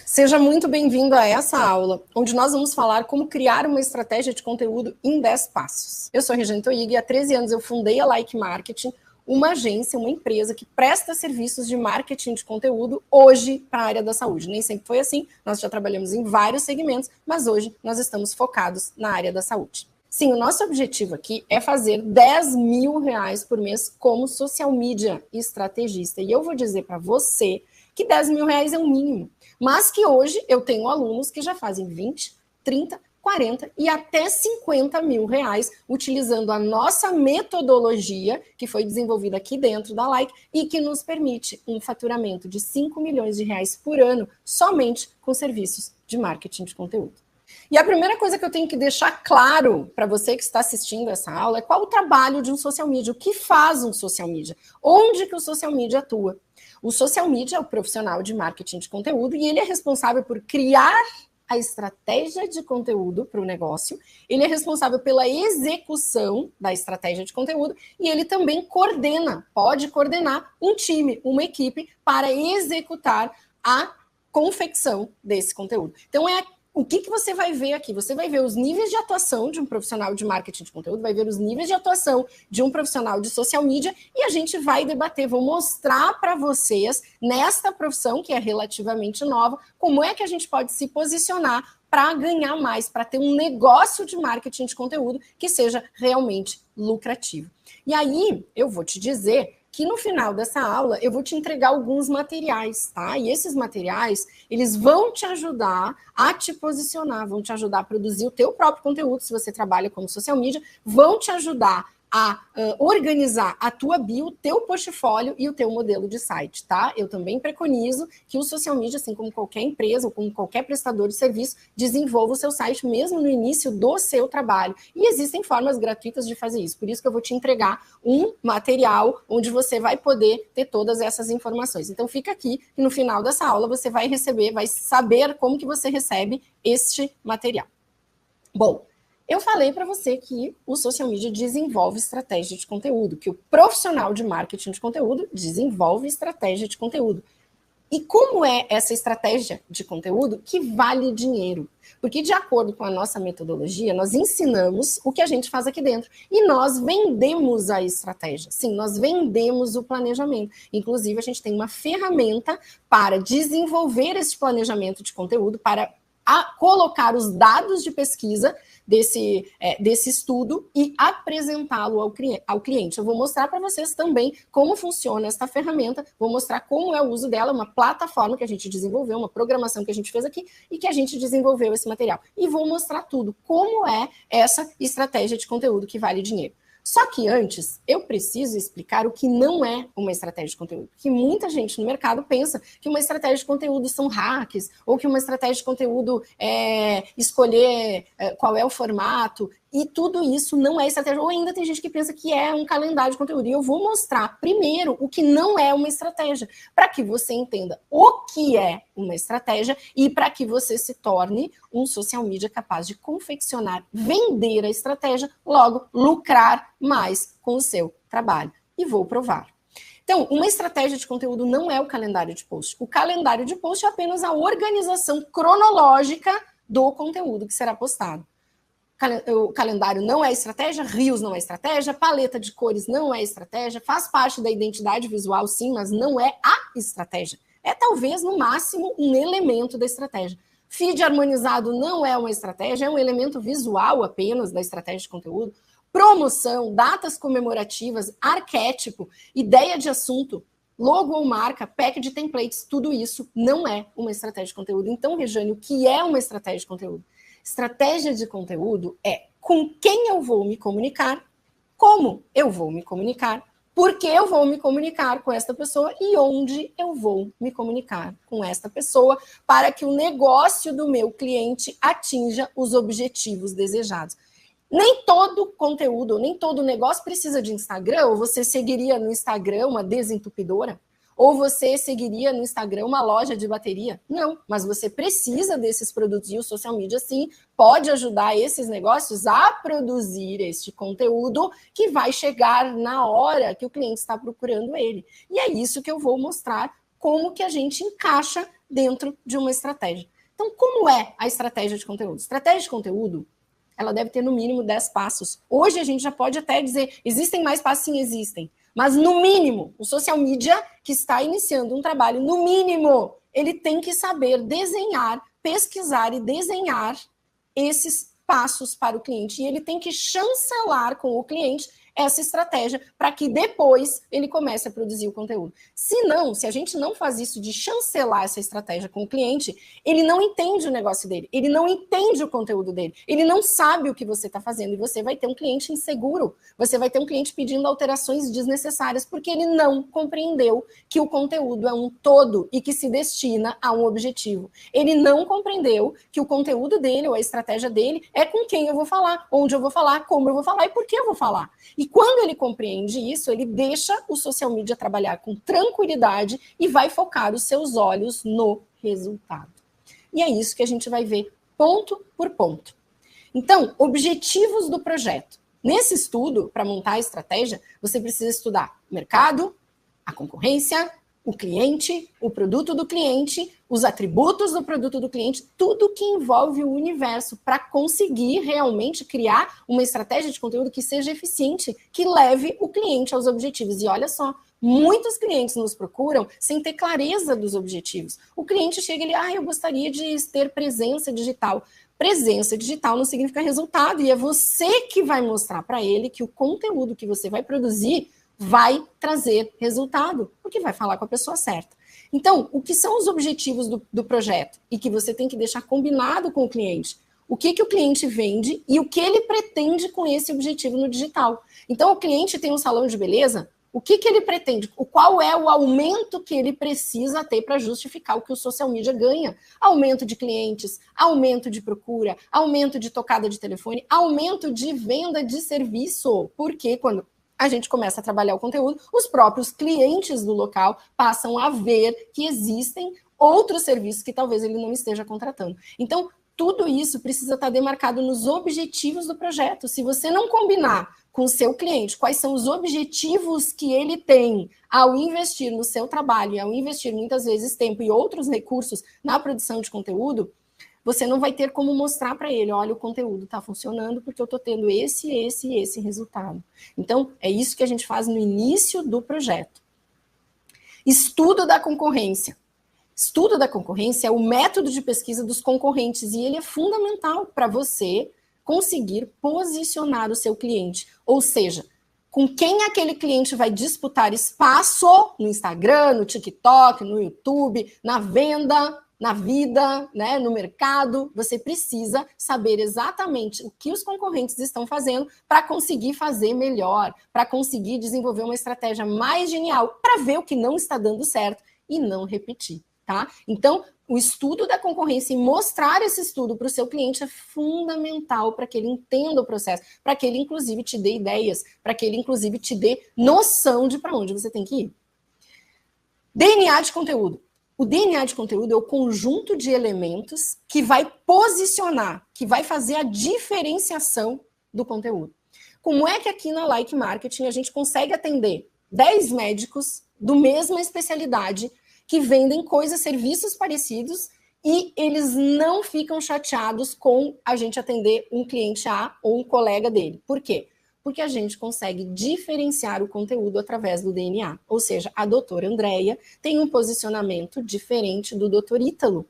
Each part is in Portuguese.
Seja muito bem-vindo a essa aula, onde nós vamos falar como criar uma estratégia de conteúdo em 10 passos. Eu sou Regiane Toig e há 13 anos eu fundei a Like Marketing, uma agência, uma empresa que presta serviços de marketing de conteúdo hoje para a área da saúde. Nem sempre foi assim, nós já trabalhamos em vários segmentos, mas hoje nós estamos focados na área da saúde. Sim, o nosso objetivo aqui é fazer 10 mil reais por mês como social media estrategista. E eu vou dizer para você que 10 mil reais é o mínimo, mas que hoje eu tenho alunos que já fazem 20, 30, 40 e até 50 mil reais utilizando a nossa metodologia que foi desenvolvida aqui dentro da Like e que nos permite um faturamento de 5 milhões de reais por ano somente com serviços de marketing de conteúdo. E a primeira coisa que eu tenho que deixar claro para você que está assistindo essa aula é qual o trabalho de um social media, o que faz um social media, onde que o social media atua. O social media é o profissional de marketing de conteúdo e ele é responsável por criar a estratégia de conteúdo para o negócio, ele é responsável pela execução da estratégia de conteúdo e ele também pode coordenar um time, uma equipe para executar a confecção desse conteúdo. Então, o que você vai ver aqui? Você vai ver os níveis de atuação de um profissional de marketing de conteúdo, vai ver os níveis de atuação de um profissional de social media e a gente vai debater, vou mostrar para vocês, nesta profissão que é relativamente nova, como é que a gente pode se posicionar para ganhar mais, para ter um negócio de marketing de conteúdo que seja realmente lucrativo. E aí, eu vou te dizer que no final dessa aula eu vou te entregar alguns materiais, tá? E esses materiais, eles vão te ajudar a te posicionar, vão te ajudar a produzir o teu próprio conteúdo, se você trabalha como social media, vão te ajudar a organizar a tua bio, o teu portfólio e o teu modelo de site, tá? Eu também preconizo que o social media, assim como qualquer empresa ou como qualquer prestador de serviço, desenvolva o seu site mesmo no início do seu trabalho. E existem formas gratuitas de fazer isso. Por isso que eu vou te entregar um material onde você vai poder ter todas essas informações. Então fica aqui que no final dessa aula você vai receber, vai saber como que você recebe este material. Bom, eu falei para você que o social media desenvolve estratégia de conteúdo, que o profissional de marketing de conteúdo desenvolve estratégia de conteúdo. E como é essa estratégia de conteúdo que vale dinheiro? Porque, de acordo com a nossa metodologia, nós ensinamos o que a gente faz aqui dentro. E nós vendemos a estratégia. Sim, nós vendemos o planejamento. Inclusive, a gente tem uma ferramenta para desenvolver esse planejamento de conteúdo, para colocar os dados de pesquisa desse estudo e apresentá-lo ao cliente. Eu vou mostrar para vocês também como funciona esta ferramenta, vou mostrar como é o uso dela, uma plataforma que a gente desenvolveu, uma programação que a gente fez aqui e que a gente desenvolveu esse material. E vou mostrar tudo, como é essa estratégia de conteúdo que vale dinheiro. Só que antes, eu preciso explicar o que não é uma estratégia de conteúdo. Porque muita gente no mercado pensa que uma estratégia de conteúdo são hacks, ou que uma estratégia de conteúdo é escolher qual é o formato, e tudo isso não é estratégia. Ou ainda tem gente que pensa que é um calendário de conteúdo. E eu vou mostrar primeiro o que não é uma estratégia, para que você entenda o que é uma estratégia e para que você se torne um social media capaz de confeccionar, vender a estratégia, logo lucrar mais com o seu trabalho. E vou provar. Então, uma estratégia de conteúdo não é o calendário de post. O calendário de post é apenas a organização cronológica do conteúdo que será postado. O calendário não é estratégia, Reels não é estratégia, paleta de cores não é estratégia, faz parte da identidade visual, sim, mas não é a estratégia. É talvez, no máximo, um elemento da estratégia. Feed harmonizado não é uma estratégia, é um elemento visual apenas da estratégia de conteúdo. Promoção, datas comemorativas, arquétipo, ideia de assunto, logo ou marca, pack de templates, tudo isso não é uma estratégia de conteúdo. Então, Regiane, o que é uma estratégia de conteúdo? Estratégia de conteúdo é com quem eu vou me comunicar, como eu vou me comunicar, por que eu vou me comunicar com esta pessoa e onde eu vou me comunicar com esta pessoa para que o negócio do meu cliente atinja os objetivos desejados. Nem todo conteúdo, nem todo negócio precisa de Instagram, ou você seguiria no Instagram uma desentupidora? Ou você seguiria no Instagram uma loja de bateria? Não, mas você precisa desses produtos e o social media, sim, pode ajudar esses negócios a produzir este conteúdo que vai chegar na hora que o cliente está procurando ele. E é isso que eu vou mostrar como que a gente encaixa dentro de uma estratégia. Então, como é a estratégia de conteúdo? Estratégia de conteúdo, ela deve ter no mínimo 10 passos. Hoje a gente já pode até dizer, existem mais passos? Sim, existem. Mas no mínimo, o social media que está iniciando um trabalho, no mínimo, ele tem que saber desenhar, pesquisar e desenhar esses passos para o cliente. E ele tem que chancelar com o cliente essa estratégia para que depois ele comece a produzir o conteúdo. Se não, se a gente não faz isso de chancelar essa estratégia com o cliente, ele não entende o negócio dele, ele não entende o conteúdo dele, ele não sabe o que você está fazendo e você vai ter um cliente inseguro, você vai ter um cliente pedindo alterações desnecessárias porque ele não compreendeu que o conteúdo é um todo e que se destina a um objetivo. Ele não compreendeu que o conteúdo dele ou a estratégia dele é com quem eu vou falar, onde eu vou falar, como eu vou falar e por que eu vou falar. E quando ele compreende isso, ele deixa o social media trabalhar com tranquilidade e vai focar os seus olhos no resultado. E é isso que a gente vai ver ponto por ponto. Então, objetivos do projeto. Nesse estudo, para montar a estratégia, você precisa estudar o mercado, a concorrência, o cliente, o produto do cliente, os atributos do produto do cliente, tudo que envolve o universo para conseguir realmente criar uma estratégia de conteúdo que seja eficiente, que leve o cliente aos objetivos. E olha só, muitos clientes nos procuram sem ter clareza dos objetivos. O cliente chega e ele, eu gostaria de ter presença digital. Presença digital não significa resultado, e é você que vai mostrar para ele que o conteúdo que você vai produzir vai trazer resultado, porque vai falar com a pessoa certa. Então, o que são os objetivos do projeto? E que você tem que deixar combinado com o cliente. O que o cliente vende e o que ele pretende com esse objetivo no digital. Então, o cliente tem um salão de beleza, o que ele pretende? Qual é o aumento que ele precisa ter para justificar o que o social media ganha? Aumento de clientes, aumento de procura, aumento de tocada de telefone, aumento de venda de serviço. Porque quando a gente começa a trabalhar o conteúdo, os próprios clientes do local passam a ver que existem outros serviços que talvez ele não esteja contratando. Então, tudo isso precisa estar demarcado nos objetivos do projeto. Se você não combinar com o seu cliente quais são os objetivos que ele tem ao investir no seu trabalho e ao investir muitas vezes tempo e outros recursos na produção de conteúdo, você não vai ter como mostrar para ele, olha, o conteúdo está funcionando porque eu estou tendo esse resultado. Então, é isso que a gente faz no início do projeto. Estudo da concorrência. Estudo da concorrência é o método de pesquisa dos concorrentes e ele é fundamental para você conseguir posicionar o seu cliente. Ou seja, com quem aquele cliente vai disputar espaço no Instagram, no TikTok, no YouTube, na venda, na vida, né, no mercado, você precisa saber exatamente o que os concorrentes estão fazendo para conseguir fazer melhor, para conseguir desenvolver uma estratégia mais genial, para ver o que não está dando certo e não repetir, tá? Então, o estudo da concorrência e mostrar esse estudo para o seu cliente é fundamental para que ele entenda o processo, para que ele, inclusive, te dê ideias, para que ele, inclusive, te dê noção de para onde você tem que ir. DNA de conteúdo. O DNA de conteúdo é o conjunto de elementos que vai posicionar, que vai fazer a diferenciação do conteúdo. Como é que aqui na Like Marketing a gente consegue atender 10 médicos do mesma especialidade que vendem coisas, serviços parecidos e eles não ficam chateados com a gente atender um cliente A ou um colega dele? Por quê? Porque a gente consegue diferenciar o conteúdo através do DNA. Ou seja, a doutora Andréia tem um posicionamento diferente do doutor Ítalo.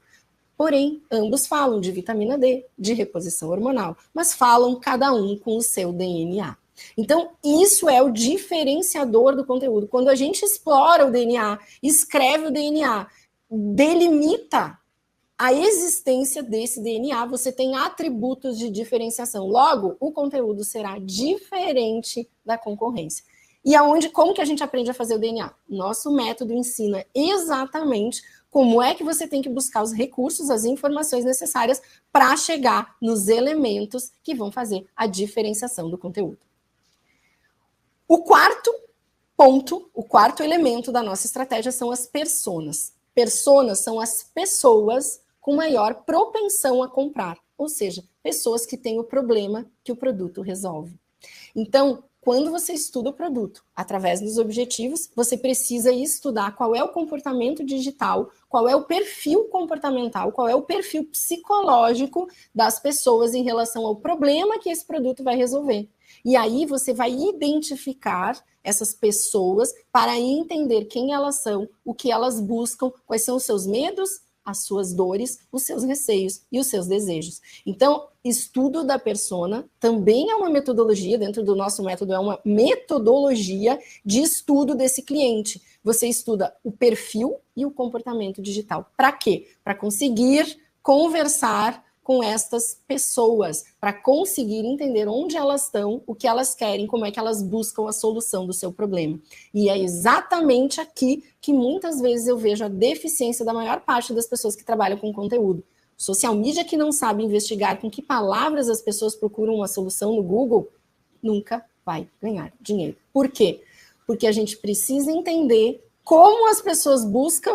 Porém, ambos falam de vitamina D, de reposição hormonal, mas falam cada um com o seu DNA. Então, isso é o diferenciador do conteúdo. Quando a gente explora o DNA, escreve o DNA, delimita a existência desse DNA, você tem atributos de diferenciação. Logo, o conteúdo será diferente da concorrência. E como que a gente aprende a fazer o DNA? Nosso método ensina exatamente como é que você tem que buscar os recursos, as informações necessárias para chegar nos elementos que vão fazer a diferenciação do conteúdo. O quarto ponto, o quarto elemento da nossa estratégia são as personas. Personas são as pessoas com maior propensão a comprar, ou seja, pessoas que têm o problema que o produto resolve. Então, quando você estuda o produto através dos objetivos, você precisa estudar qual é o comportamento digital, qual é o perfil comportamental, qual é o perfil psicológico das pessoas em relação ao problema que esse produto vai resolver. E aí você vai identificar essas pessoas para entender quem elas são, o que elas buscam, quais são os seus medos, as suas dores, os seus receios e os seus desejos. Então, estudo da persona também é uma metodologia, dentro do nosso método é uma metodologia de estudo desse cliente. Você estuda o perfil e o comportamento digital. Para quê? Para conseguir conversar com estas pessoas, para conseguir entender onde elas estão, o que elas querem, como é que elas buscam a solução do seu problema. E é exatamente aqui que muitas vezes eu vejo a deficiência da maior parte das pessoas que trabalham com conteúdo. Social media que não sabe investigar com que palavras as pessoas procuram uma solução no Google, nunca vai ganhar dinheiro. Por quê? Porque a gente precisa entender como as pessoas buscam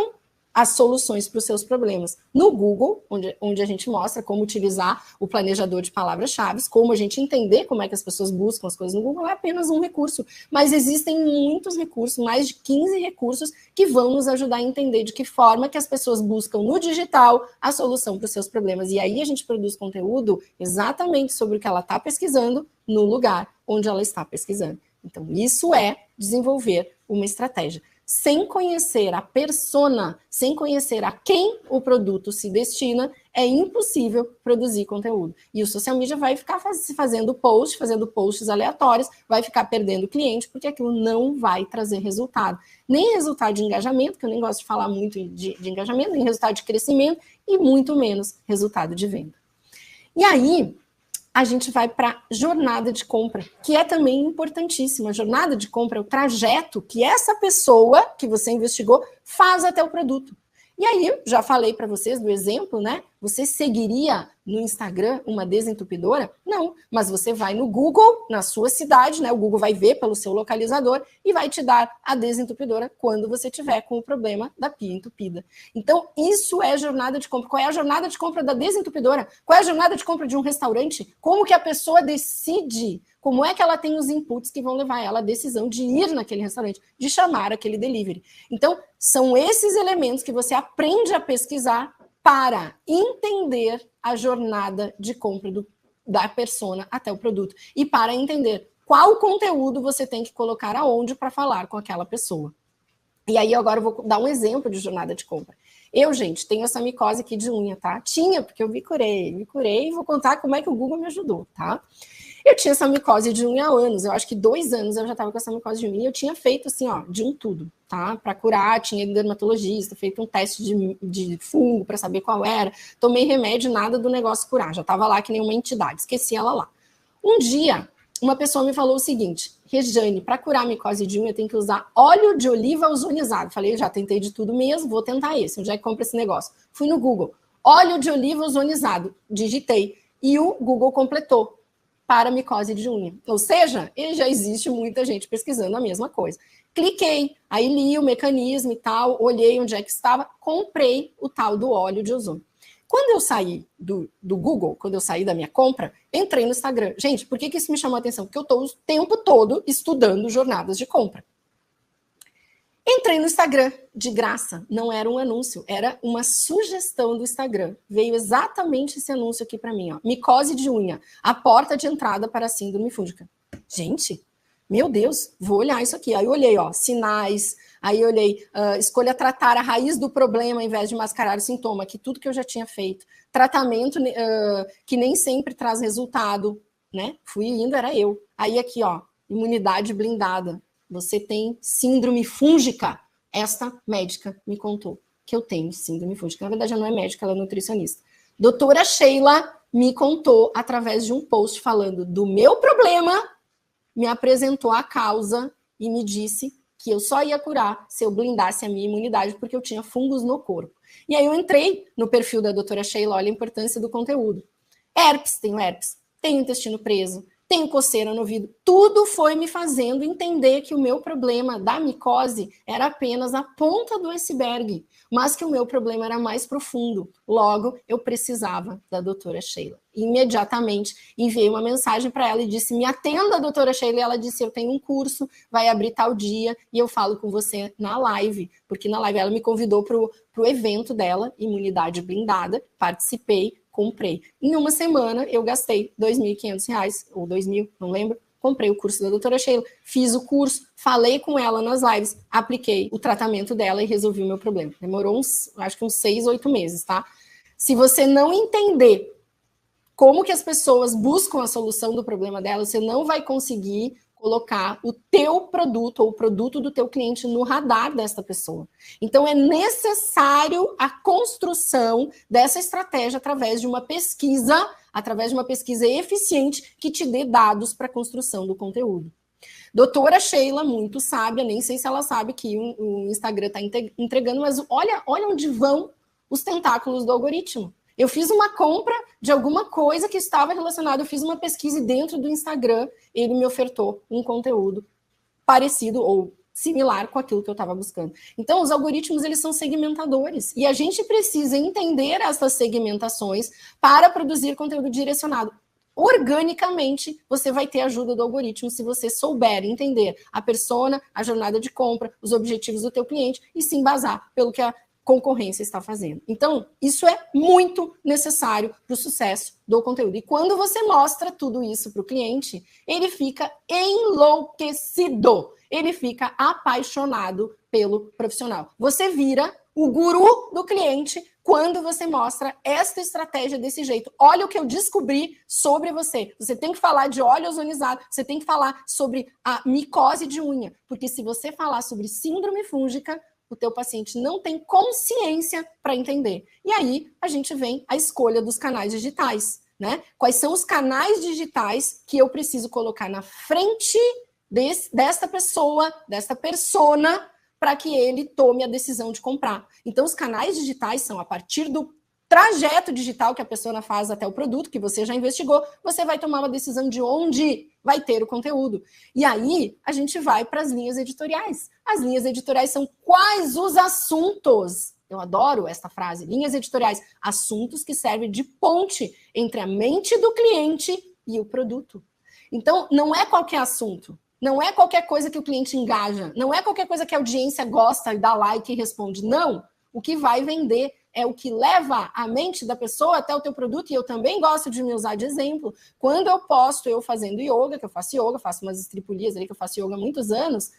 as soluções para os seus problemas. No Google, onde a gente mostra como utilizar o planejador de palavras-chave, como a gente entender como é que as pessoas buscam as coisas no Google, é apenas um recurso. Mas existem muitos recursos, mais de 15 recursos, que vão nos ajudar a entender de que forma que as pessoas buscam no digital a solução para os seus problemas. E aí a gente produz conteúdo exatamente sobre o que ela está pesquisando no lugar onde ela está pesquisando. Então, isso é desenvolver uma estratégia. Sem conhecer a persona, sem conhecer a quem o produto se destina, é impossível produzir conteúdo. E o social media vai ficar fazendo posts aleatórios, vai ficar perdendo cliente, porque aquilo não vai trazer resultado. Nem resultado de engajamento, que eu nem gosto de falar muito de engajamento, nem resultado de crescimento, e muito menos resultado de venda. E aí, a gente vai para a jornada de compra, que é também importantíssima. A jornada de compra é o trajeto que essa pessoa que você investigou faz até o produto. E aí, já falei para vocês do exemplo, né? Você seguiria no Instagram uma desentupidora? Não, mas você vai no Google, na sua cidade, né? O Google vai ver pelo seu localizador e vai te dar a desentupidora quando você tiver com o problema da pia entupida. Então, isso é jornada de compra. Qual é a jornada de compra da desentupidora? Qual é a jornada de compra de um restaurante? Como que a pessoa decide? Como é que ela tem os inputs que vão levar ela à decisão de ir naquele restaurante, de chamar aquele delivery? Então, são esses elementos que você aprende a pesquisar para entender a jornada de compra da persona até o produto. E para entender qual conteúdo você tem que colocar aonde para falar com aquela pessoa. E aí, agora eu vou dar um exemplo de jornada de compra. Eu, gente, tenho essa micose aqui de unha, tá? Tinha, porque eu me curei e vou contar como é que o Google me ajudou, tá? Eu tinha essa micose de unha há anos, eu acho que 2 anos eu já estava com essa micose de unha, e eu tinha feito assim, ó, de um tudo, tá? Para curar, tinha ido dermatologista, feito um teste de fungo para saber qual era, tomei remédio, nada do negócio curar, já estava lá que nem uma entidade, esqueci ela lá. Um dia, uma pessoa me falou o seguinte: Rejane, para curar a micose de unha, tem que usar óleo de oliva ozonizado. Falei, eu já tentei de tudo mesmo, vou tentar esse, onde é que compra esse negócio? Fui no Google, óleo de oliva ozonizado, digitei, e o Google completou para micose de unha. Ou seja, já existe muita gente pesquisando a mesma coisa. Cliquei, aí li o mecanismo e tal, olhei onde é que estava, comprei o tal do óleo de ozônio. Quando eu saí do Google, quando eu saí da minha compra, entrei no Instagram. Gente, por que isso me chamou a atenção? Porque eu estou o tempo todo estudando jornadas de compra. Entrei no Instagram, de graça, não era um anúncio, era uma sugestão do Instagram. Veio exatamente esse anúncio aqui para mim, ó. Micose de unha, a porta de entrada para a síndrome fúngica. Gente, meu Deus, vou olhar isso aqui. Aí eu olhei, ó, sinais, aí eu olhei, escolha tratar a raiz do problema ao invés de mascarar o sintoma, que tudo que eu já tinha feito. Tratamento que nem sempre traz resultado, né? Fui indo, era eu. Aí aqui, ó, imunidade blindada. Você tem síndrome fúngica. Esta médica me contou que eu tenho síndrome fúngica. Na verdade, ela não é médica, ela é nutricionista. Doutora Sheila me contou através de um post falando do meu problema, me apresentou a causa e me disse que eu só ia curar se eu blindasse a minha imunidade, porque eu tinha fungos no corpo. E aí eu entrei no perfil da doutora Sheila, olha a importância do conteúdo. Herpes, tenho intestino preso, tenho coceira no ouvido. Tudo foi me fazendo entender que o meu problema da micose era apenas a ponta do iceberg, mas que o meu problema era mais profundo. Logo, eu precisava da doutora Sheila. Imediatamente enviei uma mensagem para ela e disse: me atenda, doutora Sheila. E ela disse: eu tenho um curso, vai abrir tal dia e eu falo com você na live. Porque na live ela me convidou para o evento dela, Imunidade Blindada, participei, comprei. Em uma semana, eu gastei R$2.500, ou 2.000, não lembro, comprei o curso da doutora Sheila, fiz o curso, falei com ela nas lives, apliquei o tratamento dela e resolvi o meu problema. Demorou acho que uns 6, 8 meses, tá? Se você não entender como que as pessoas buscam a solução do problema dela, você não vai conseguir colocar o teu produto ou o produto do teu cliente no radar desta pessoa. Então, é necessário a construção dessa estratégia através de uma pesquisa eficiente que te dê dados para a construção do conteúdo. Doutora Sheila, muito sábia, nem sei se ela sabe que o Instagram está entregando, mas olha onde vão os tentáculos do algoritmo. Eu fiz uma compra de alguma coisa que estava relacionada, eu fiz uma pesquisa e dentro do Instagram ele me ofertou um conteúdo parecido ou similar com aquilo que eu estava buscando. Então, os algoritmos, eles são segmentadores e a gente precisa entender essas segmentações para produzir conteúdo direcionado. Organicamente, você vai ter ajuda do algoritmo se você souber entender a persona, a jornada de compra, os objetivos do teu cliente e se embasar pelo que a concorrência está fazendo. Então, isso é muito necessário para o sucesso do conteúdo. E quando você mostra tudo isso para o cliente, ele fica enlouquecido, ele fica apaixonado pelo profissional. Você vira o guru do cliente quando você mostra esta estratégia desse jeito. Olha o que eu descobri sobre você. Você tem que falar de óleo ozonizado, você tem que falar sobre a micose de unha, porque se você falar sobre síndrome fúngica, o teu paciente não tem consciência para entender. E aí a gente vem à escolha dos canais digitais, né? Quais são os canais digitais que eu preciso colocar na frente desta pessoa, desta persona, para que ele tome a decisão de comprar. Então, os canais digitais são a partir do trajeto digital que a pessoa faz até o produto, que você já investigou, você vai tomar uma decisão de onde vai ter o conteúdo. E aí, a gente vai para as linhas editoriais. As linhas editoriais são quais os assuntos? Eu adoro essa frase, linhas editoriais, assuntos que servem de ponte entre a mente do cliente e o produto. Então, não é qualquer assunto, não é qualquer coisa que o cliente engaja, não é qualquer coisa que a audiência gosta e dá like e responde, não. O que vai vender é o que leva a mente da pessoa até o teu produto, e eu também gosto de me usar de exemplo. Quando eu posto eu fazendo yoga, que eu faço umas estripulias ali, que eu faço yoga há muitos anos,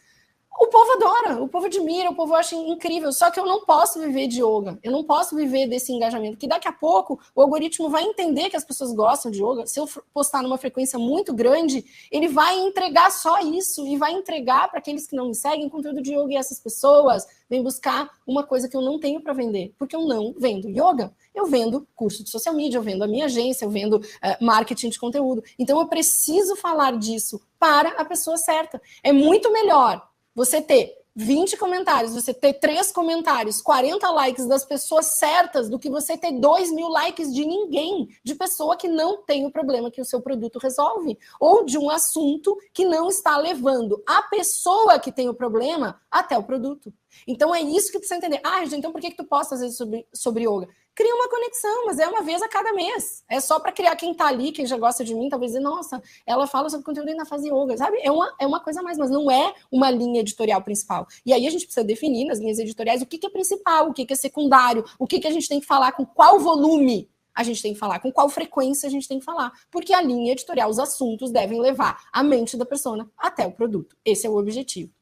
o povo adora, o povo admira, o povo acha incrível, só que eu não posso viver de yoga, eu não posso viver desse engajamento, que daqui a pouco o algoritmo vai entender que as pessoas gostam de yoga, se eu postar numa frequência muito grande, ele vai entregar só isso, e vai entregar para aqueles que não me seguem conteúdo de yoga, e essas pessoas vêm buscar uma coisa que eu não tenho para vender, porque eu não vendo yoga, eu vendo curso de social media, eu vendo a minha agência, eu vendo marketing de conteúdo, então eu preciso falar disso para a pessoa certa. É muito melhor você ter 20 comentários, você ter 3 comentários, 40 likes das pessoas certas, do que você ter 2.000 likes de ninguém, de pessoa que não tem o problema que o seu produto resolve, ou de um assunto que não está levando a pessoa que tem o problema até o produto. Então é isso que precisa entender. Ah, gente, então por que tu posta às vezes sobre yoga? Cria uma conexão, mas é uma vez a cada mês. É só para criar quem tá ali, quem já gosta de mim, talvez dizer, nossa, ela fala sobre conteúdo e ainda faz yoga, sabe? É uma coisa a mais, mas não é uma linha editorial principal. E aí a gente precisa definir nas linhas editoriais o que é principal, o que é secundário, o que a gente tem que falar, com qual volume a gente tem que falar, com qual frequência a gente tem que falar. Porque a linha editorial, os assuntos devem levar a mente da persona até o produto. Esse é o objetivo.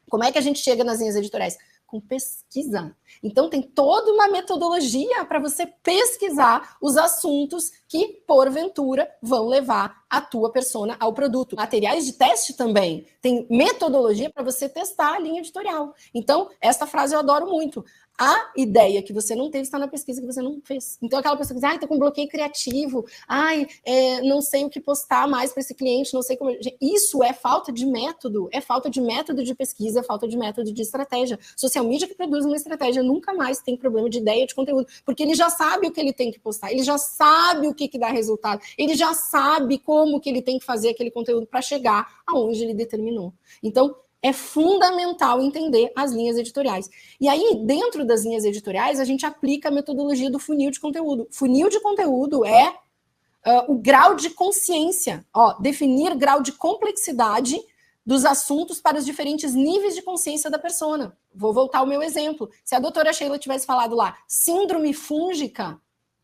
Como é que a gente chega nas linhas editoriais? Com pesquisa. Então, tem toda uma metodologia para você pesquisar os assuntos que, porventura, vão levar a tua persona ao produto. Materiais de teste também. Tem metodologia para você testar a linha editorial. Então, essa frase eu adoro muito. A ideia que você não teve está na pesquisa que você não fez. Então, aquela pessoa que diz, estou com bloqueio criativo, não sei o que postar mais para esse cliente, não sei como... Isso é falta de método de pesquisa, é falta de método de estratégia. Social media que produz uma estratégia nunca mais tem problema de ideia de conteúdo, porque ele já sabe o que ele tem que postar, ele já sabe o que dá resultado, ele já sabe como que ele tem que fazer aquele conteúdo para chegar aonde ele determinou. Então, é fundamental entender as linhas editoriais. E aí, dentro das linhas editoriais, a gente aplica a metodologia do funil de conteúdo. Funil de conteúdo é o grau de consciência, definir grau de complexidade dos assuntos para os diferentes níveis de consciência da persona. Vou voltar ao meu exemplo. Se a doutora Sheila tivesse falado lá, síndrome fúngica,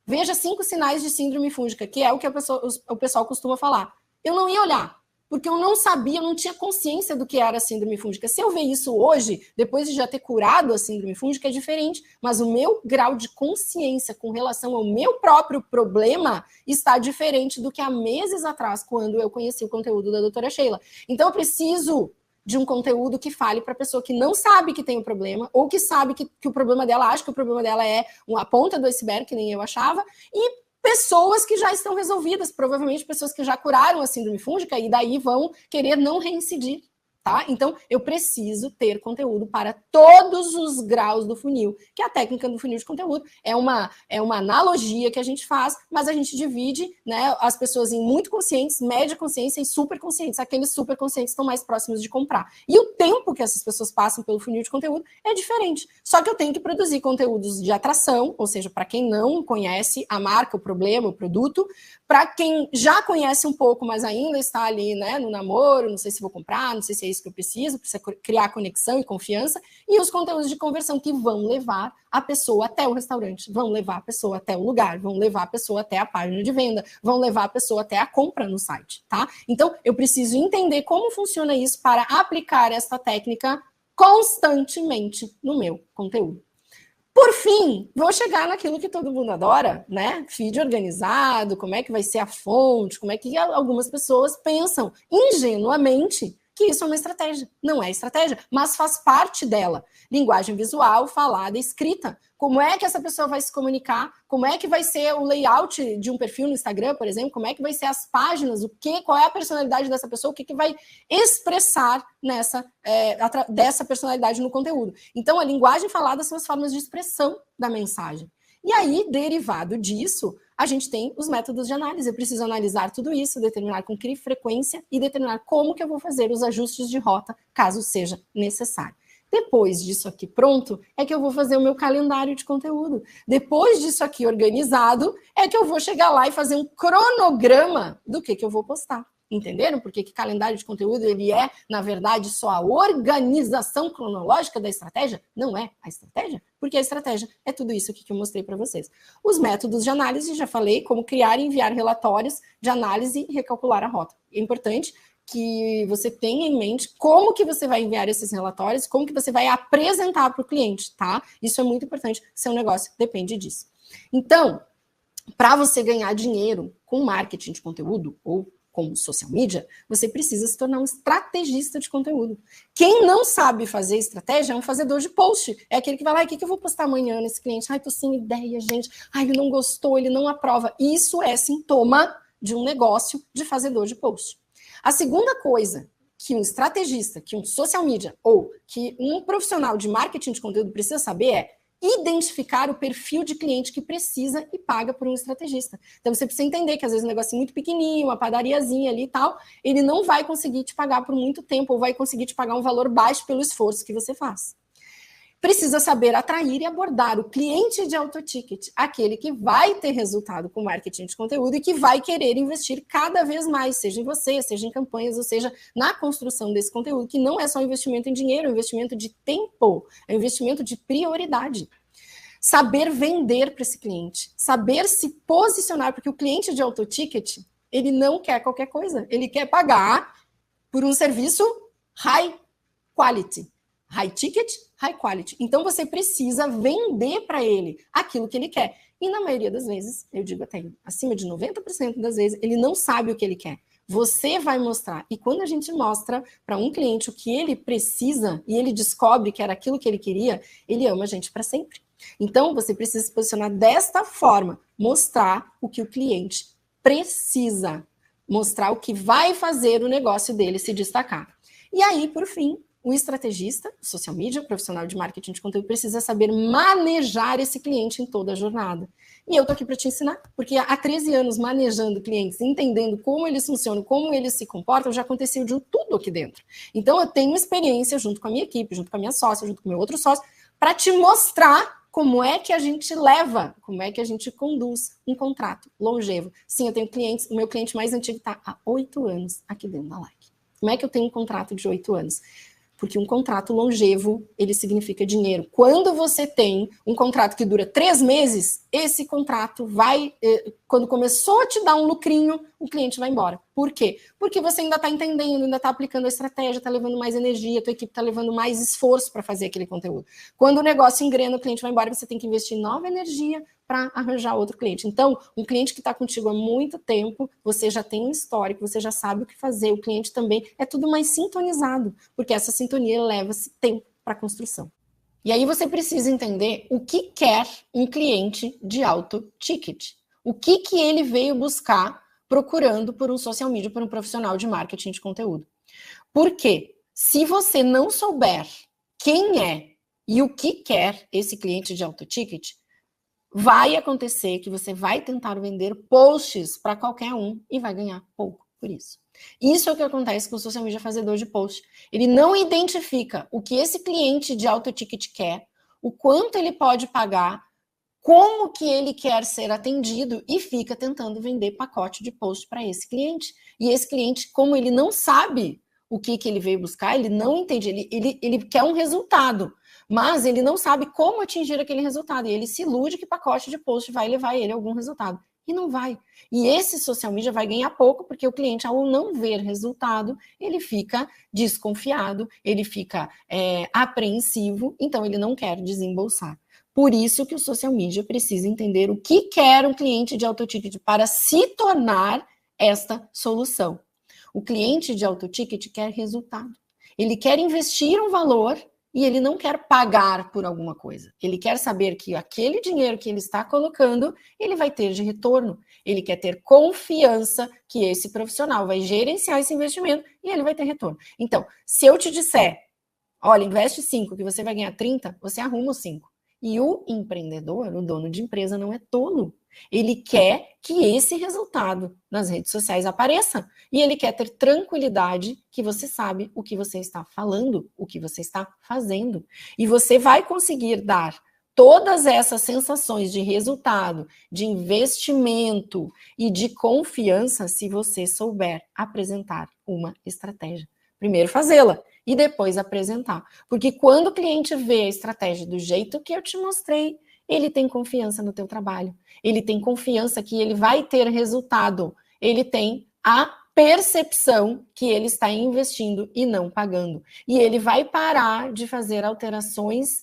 veja 5 sinais de síndrome fúngica, que é o que o pessoal costuma falar. Eu não ia olhar, porque eu não sabia, eu não tinha consciência do que era a síndrome fúngica. Se eu ver isso hoje, depois de já ter curado a síndrome fúngica, é diferente. Mas o meu grau de consciência com relação ao meu próprio problema está diferente do que há meses atrás, quando eu conheci o conteúdo da doutora Sheila. Então, eu preciso de um conteúdo que fale para a pessoa que não sabe que tem o problema, ou que sabe que o problema dela, acha que o problema dela é a ponta do iceberg, que nem eu achava, e pessoas que já estão resolvidas, provavelmente pessoas que já curaram a síndrome fúngica e daí vão querer não reincidir, tá? Então, eu preciso ter conteúdo para todos os graus do funil, que a técnica do funil de conteúdo é uma analogia que a gente faz, mas a gente divide, né, as pessoas em muito conscientes, média consciência e super conscientes. Aqueles super conscientes estão mais próximos de comprar. E o tempo que essas pessoas passam pelo funil de conteúdo é diferente. Só que eu tenho que produzir conteúdos de atração, ou seja, para quem não conhece a marca, o problema, o produto, para quem já conhece um pouco, mas ainda está ali, né, no namoro, não sei se vou comprar, não sei se é isso que eu preciso, precisa criar conexão e confiança, e os conteúdos de conversão que vão levar a pessoa até o restaurante, vão levar a pessoa até o lugar, vão levar a pessoa até a página de venda, vão levar a pessoa até a compra no site, tá? Então, eu preciso entender como funciona isso para aplicar esta técnica constantemente no meu conteúdo. Por fim, vou chegar naquilo que todo mundo adora, né? Feed organizado, como é que vai ser a fonte, como é que algumas pessoas pensam ingenuamente que isso é uma estratégia. Não é estratégia, mas faz parte dela. Linguagem visual, falada, escrita. Como é que essa pessoa vai se comunicar? Como é que vai ser o layout de um perfil no Instagram, por exemplo? Como é que vai ser as páginas? Qual é a personalidade dessa pessoa? O que vai expressar dessa personalidade no conteúdo? Então, a linguagem falada são as formas de expressão da mensagem. E aí, derivado disso, a gente tem os métodos de análise. Eu preciso analisar tudo isso, determinar com que frequência e determinar como que eu vou fazer os ajustes de rota, caso seja necessário. Depois disso aqui pronto, é que eu vou fazer o meu calendário de conteúdo. Depois disso aqui organizado, é que eu vou chegar lá e fazer um cronograma do que eu vou postar. Entenderam? Porque que calendário de conteúdo ele é, na verdade, só a organização cronológica da estratégia? Não é a estratégia, porque a estratégia é tudo isso aqui que eu mostrei para vocês. Os métodos de análise, já falei, como criar e enviar relatórios de análise e recalcular a rota. É importante que você tenha em mente como que você vai enviar esses relatórios, como que você vai apresentar para o cliente, tá? Isso é muito importante, seu negócio depende disso. Então, para você ganhar dinheiro com marketing de conteúdo ou como social media, você precisa se tornar um estrategista de conteúdo. Quem não sabe fazer estratégia é um fazedor de post. É aquele que vai lá, o que eu vou postar amanhã nesse cliente? Ai, tô sem ideia, gente. Ai, ele não gostou, ele não aprova. Isso é sintoma de um negócio de fazedor de post. A segunda coisa que um estrategista, que um social media ou que um profissional de marketing de conteúdo precisa saber é identificar o perfil de cliente que precisa e paga por um estrategista. Então, você precisa entender que, às vezes, um negocinho muito pequenininho, uma padariazinha ali e tal, ele não vai conseguir te pagar por muito tempo ou vai conseguir te pagar um valor baixo pelo esforço que você faz. Precisa saber atrair e abordar o cliente de alto ticket, aquele que vai ter resultado com marketing de conteúdo e que vai querer investir cada vez mais, seja em você, seja em campanhas, ou seja, na construção desse conteúdo, que não é só investimento em dinheiro, é um investimento de tempo, é um investimento de prioridade. Saber vender para esse cliente, saber se posicionar, porque o cliente de alto ticket, ele não quer qualquer coisa, ele quer pagar por um serviço high quality. High ticket, high quality. Então, você precisa vender para ele aquilo que ele quer. E na maioria das vezes, eu digo até acima de 90% das vezes, ele não sabe o que ele quer. Você vai mostrar. E quando a gente mostra para um cliente o que ele precisa e ele descobre que era aquilo que ele queria, ele ama a gente para sempre. Então, você precisa se posicionar desta forma, mostrar o que o cliente precisa, mostrar o que vai fazer o negócio dele se destacar. E aí, por fim, o estrategista, social media, profissional de marketing de conteúdo, precisa saber manejar esse cliente em toda a jornada. E eu tô aqui para te ensinar, porque há 13 anos manejando clientes, entendendo como eles funcionam, como eles se comportam, já aconteceu de tudo aqui dentro. Então, eu tenho experiência junto com a minha equipe, junto com a minha sócia, junto com o meu outro sócio, para te mostrar como é que a gente leva, como é que a gente conduz um contrato longevo. Sim, eu tenho clientes, o meu cliente mais antigo está há 8 anos aqui dentro da Like. Como é que eu tenho um contrato de 8 anos? Porque um contrato longevo, ele significa dinheiro. Quando você tem um contrato que dura 3 meses, esse contrato vai, quando começou a te dar um lucrinho, o cliente vai embora. Por quê? Porque você ainda está entendendo, ainda está aplicando a estratégia, está levando mais energia, a tua equipe está levando mais esforço para fazer aquele conteúdo. Quando o negócio engrena, o cliente vai embora, você tem que investir nova energia para arranjar outro cliente. Então, um cliente que está contigo há muito tempo, você já tem um histórico, você já sabe o que fazer, o cliente também, é tudo mais sintonizado, porque essa sintonia leva-se tempo para a construção. E aí você precisa entender o que quer um cliente de alto ticket. O que ele veio buscar procurando por um social media, por um profissional de marketing de conteúdo. Porque se você não souber quem é e o que quer esse cliente de alto ticket, vai acontecer que você vai tentar vender posts para qualquer um e vai ganhar pouco por isso. Isso é o que acontece com o social media fazedor de post. Ele não identifica o que esse cliente de alto ticket quer, o quanto ele pode pagar, como que ele quer ser atendido e fica tentando vender pacote de post para esse cliente. E esse cliente, como ele não sabe o que ele veio buscar, ele não entende, ele quer um resultado, mas ele não sabe como atingir aquele resultado. E ele se ilude que pacote de post vai levar ele a algum resultado. E não vai. E esse social media vai ganhar pouco, porque o cliente, ao não ver resultado, ele fica desconfiado, ele fica apreensivo, então ele não quer desembolsar. Por isso que o social media precisa entender o que quer um cliente de alto ticket para se tornar esta solução. O cliente de alto ticket quer resultado. Ele quer investir um valor e ele não quer pagar por alguma coisa. Ele quer saber que aquele dinheiro que ele está colocando, ele vai ter de retorno. Ele quer ter confiança que esse profissional vai gerenciar esse investimento e ele vai ter retorno. Então, se eu te disser, olha, investe 5 que você vai ganhar 30, você arruma os 5. E o empreendedor, o dono de empresa, não é tolo. Ele quer que esse resultado nas redes sociais apareça. E ele quer ter tranquilidade que você sabe o que você está falando, o que você está fazendo. E você vai conseguir dar todas essas sensações de resultado, de investimento e de confiança se você souber apresentar uma estratégia. Primeiro fazê-la e depois apresentar. Porque quando o cliente vê a estratégia do jeito que eu te mostrei, ele tem confiança no teu trabalho. Ele tem confiança que ele vai ter resultado. Ele tem a percepção que ele está investindo e não pagando. E ele vai parar de fazer alterações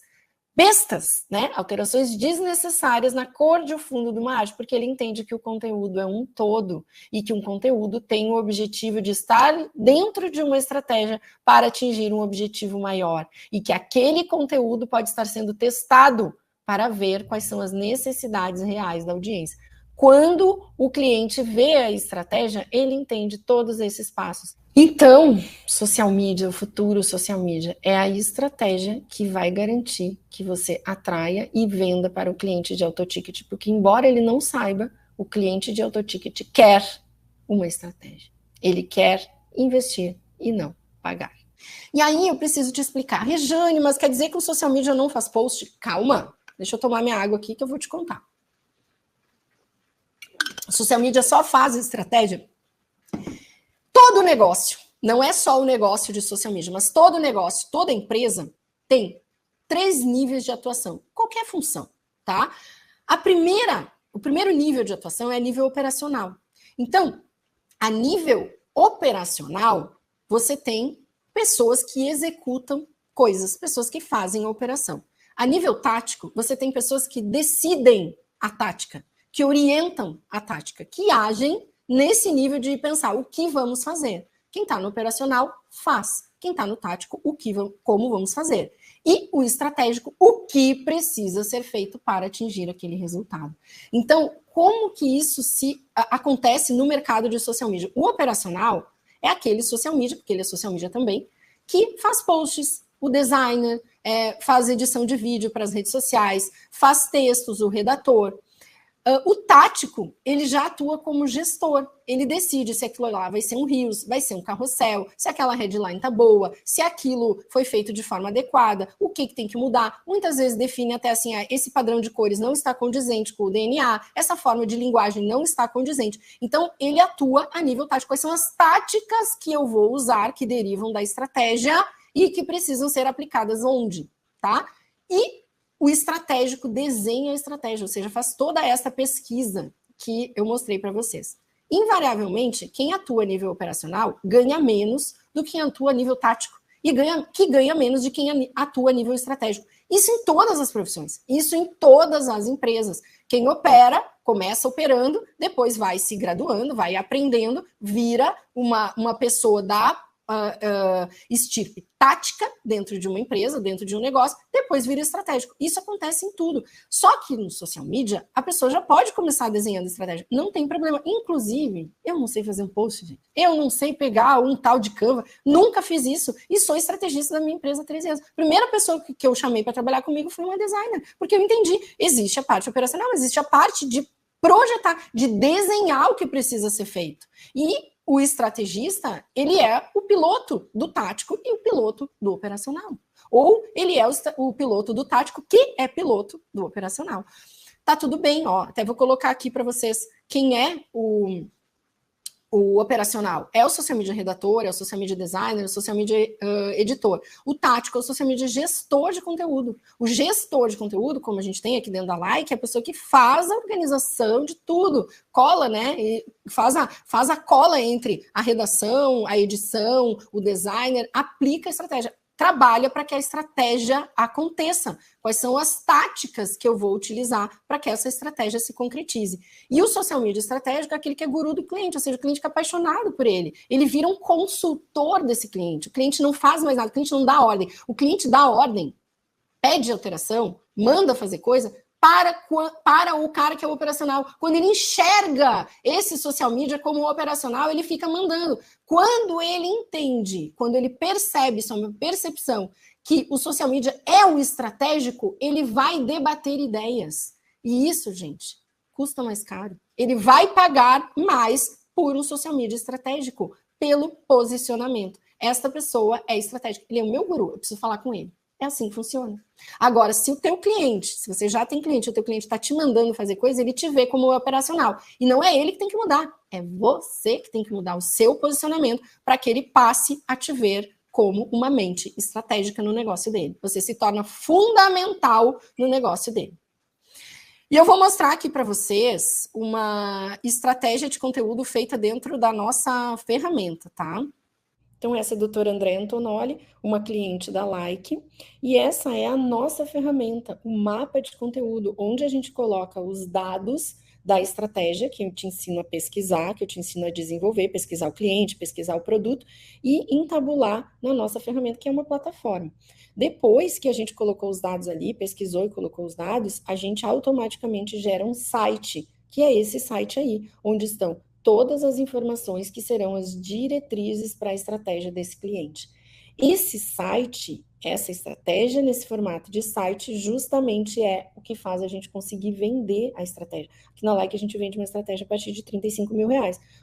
bestas, né? Alterações desnecessárias na cor de fundo de uma arte, porque ele entende que o conteúdo é um todo e que um conteúdo tem o objetivo de estar dentro de uma estratégia para atingir um objetivo maior e que aquele conteúdo pode estar sendo testado para ver quais são as necessidades reais da audiência. Quando o cliente vê a estratégia, ele entende todos esses passos. Então, social media, o futuro social media, é a estratégia que vai garantir que você atraia e venda para o cliente de alto ticket, porque embora ele não saiba, o cliente de alto ticket quer uma estratégia. Ele quer investir e não pagar. E aí eu preciso te explicar, Rejane, mas quer dizer que o social media não faz post? Calma, deixa eu tomar minha água aqui que eu vou te contar. O social media só faz estratégia. Todo negócio, não é só o negócio de social media, mas todo negócio, toda empresa tem 3 níveis de atuação, qualquer função, tá? O primeiro nível de atuação é nível operacional. Então, a nível operacional, você tem pessoas que executam coisas, pessoas que fazem a operação. A nível tático, você tem pessoas que decidem a tática, que orientam a tática, que agem nesse nível de pensar o que vamos fazer. Quem está no operacional, faz. Quem está no tático, como vamos fazer. E o estratégico, o que precisa ser feito para atingir aquele resultado. Então, como que isso acontece no mercado de social media? O operacional é aquele social media, porque ele é social media também, que faz posts, o designer, faz edição de vídeo para as redes sociais, faz textos, o redator. O tático, ele já atua como gestor. Ele decide se aquilo lá vai ser um Reels, vai ser um carrossel, se aquela headline tá boa, se aquilo foi feito de forma adequada, o que tem que mudar. Muitas vezes define até assim, esse padrão de cores não está condizente com o DNA, essa forma de linguagem não está condizente. Então, ele atua a nível tático. Quais são as táticas que eu vou usar, que derivam da estratégia e que precisam ser aplicadas onde, tá? E o estratégico desenha a estratégia, ou seja, faz toda essa pesquisa que eu mostrei para vocês. Invariavelmente, quem atua a nível operacional ganha menos do que quem atua a nível tático e ganha menos de quem atua a nível estratégico. Isso em todas as profissões, isso em todas as empresas. Quem opera, começa operando, depois vai se graduando, vai aprendendo, vira uma pessoa da estirpe tática dentro de uma empresa, dentro de um negócio, depois vira estratégico. Isso acontece em tudo. Só que no social media, a pessoa já pode começar desenhando estratégia. Não tem problema. Inclusive, eu não sei fazer um post, gente. Eu não sei pegar um tal de Canva. Nunca fiz isso. E sou estrategista da minha empresa há 13 anos. A primeira pessoa que eu chamei para trabalhar comigo foi uma designer. Porque eu entendi. Existe a parte operacional, existe a parte de projetar, de desenhar o que precisa ser feito. E o estrategista, ele é o piloto do tático e o piloto do operacional. Ou ele é o piloto do tático que é piloto do operacional. Tá tudo bem, ó. Até vou colocar aqui para vocês quem é o operacional. É o social media redator, é o social media designer, é o social media editor. O tático é o social media gestor de conteúdo. O gestor de conteúdo, como a gente tem aqui dentro da Like, é a pessoa que faz a organização de tudo. Cola, né? E faz a cola entre a redação, a edição, o designer, aplica a estratégia. Trabalha para que a estratégia aconteça. Quais são as táticas que eu vou utilizar para que essa estratégia se concretize? E o social media estratégico é aquele que é guru do cliente, ou seja, o cliente fica apaixonado por ele. Ele vira um consultor desse cliente. O cliente não faz mais nada, o cliente não dá ordem. O cliente dá ordem, pede alteração, manda fazer coisa para o cara que é o operacional. Quando ele enxerga esse social media como operacional, ele fica mandando. Quando ele entende, quando ele percebe, isso é uma percepção, que o social media é o estratégico, ele vai debater ideias. E isso, gente, custa mais caro. Ele vai pagar mais por um social media estratégico, pelo posicionamento. Esta pessoa é estratégica. Ele é o meu guru, eu preciso falar com ele. É assim que funciona. Agora, se o teu cliente, se você já tem cliente, o teu cliente está te mandando fazer coisa, ele te vê como operacional. E não é ele que tem que mudar, é você que tem que mudar o seu posicionamento para que ele passe a te ver como uma mente estratégica no negócio dele. Você se torna fundamental no negócio dele. E eu vou mostrar aqui para vocês uma estratégia de conteúdo feita dentro da nossa ferramenta, tá? Então, essa é a doutora Andréa Antonoli, uma cliente da Like, e essa é a nossa ferramenta, o mapa de conteúdo, onde a gente coloca os dados da estratégia, que eu te ensino a pesquisar, que eu te ensino a desenvolver, pesquisar o cliente, pesquisar o produto, e entabular na nossa ferramenta, que é uma plataforma. Depois que a gente colocou os dados ali, pesquisou e colocou os dados, a gente automaticamente gera um site, que é esse site aí, onde estão todas as informações que serão as diretrizes para a estratégia desse cliente. Esse site, essa estratégia nesse formato de site, justamente é o que faz a gente conseguir vender a estratégia. Aqui na Like a gente vende uma estratégia a partir de R$35 mil,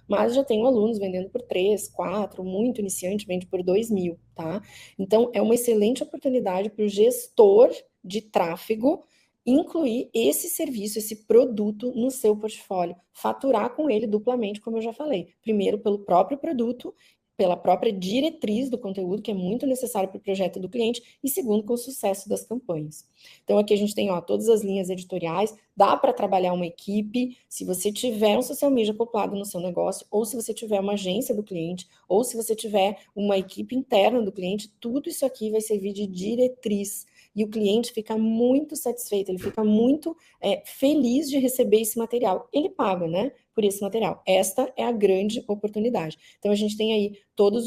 mas já tenho alunos vendendo por 3, 4, muito iniciante vende por 2 mil, tá? Então, é uma excelente oportunidade para o gestor de tráfego incluir esse serviço, esse produto no seu portfólio, faturar com ele duplamente, como eu já falei. Primeiro, pelo próprio produto, pela própria diretriz do conteúdo, que é muito necessário para o projeto do cliente, e segundo, com o sucesso das campanhas. Então, aqui a gente tem todas as linhas editoriais, dá para trabalhar uma equipe, se você tiver um social media acoplado no seu negócio, ou se você tiver uma agência do cliente, ou se você tiver uma equipe interna do cliente, tudo isso aqui vai servir de diretriz, e o cliente fica muito satisfeito, ele fica muito feliz de receber esse material. Ele paga, né, por esse material. Esta é a grande oportunidade. Então, a gente tem aí todas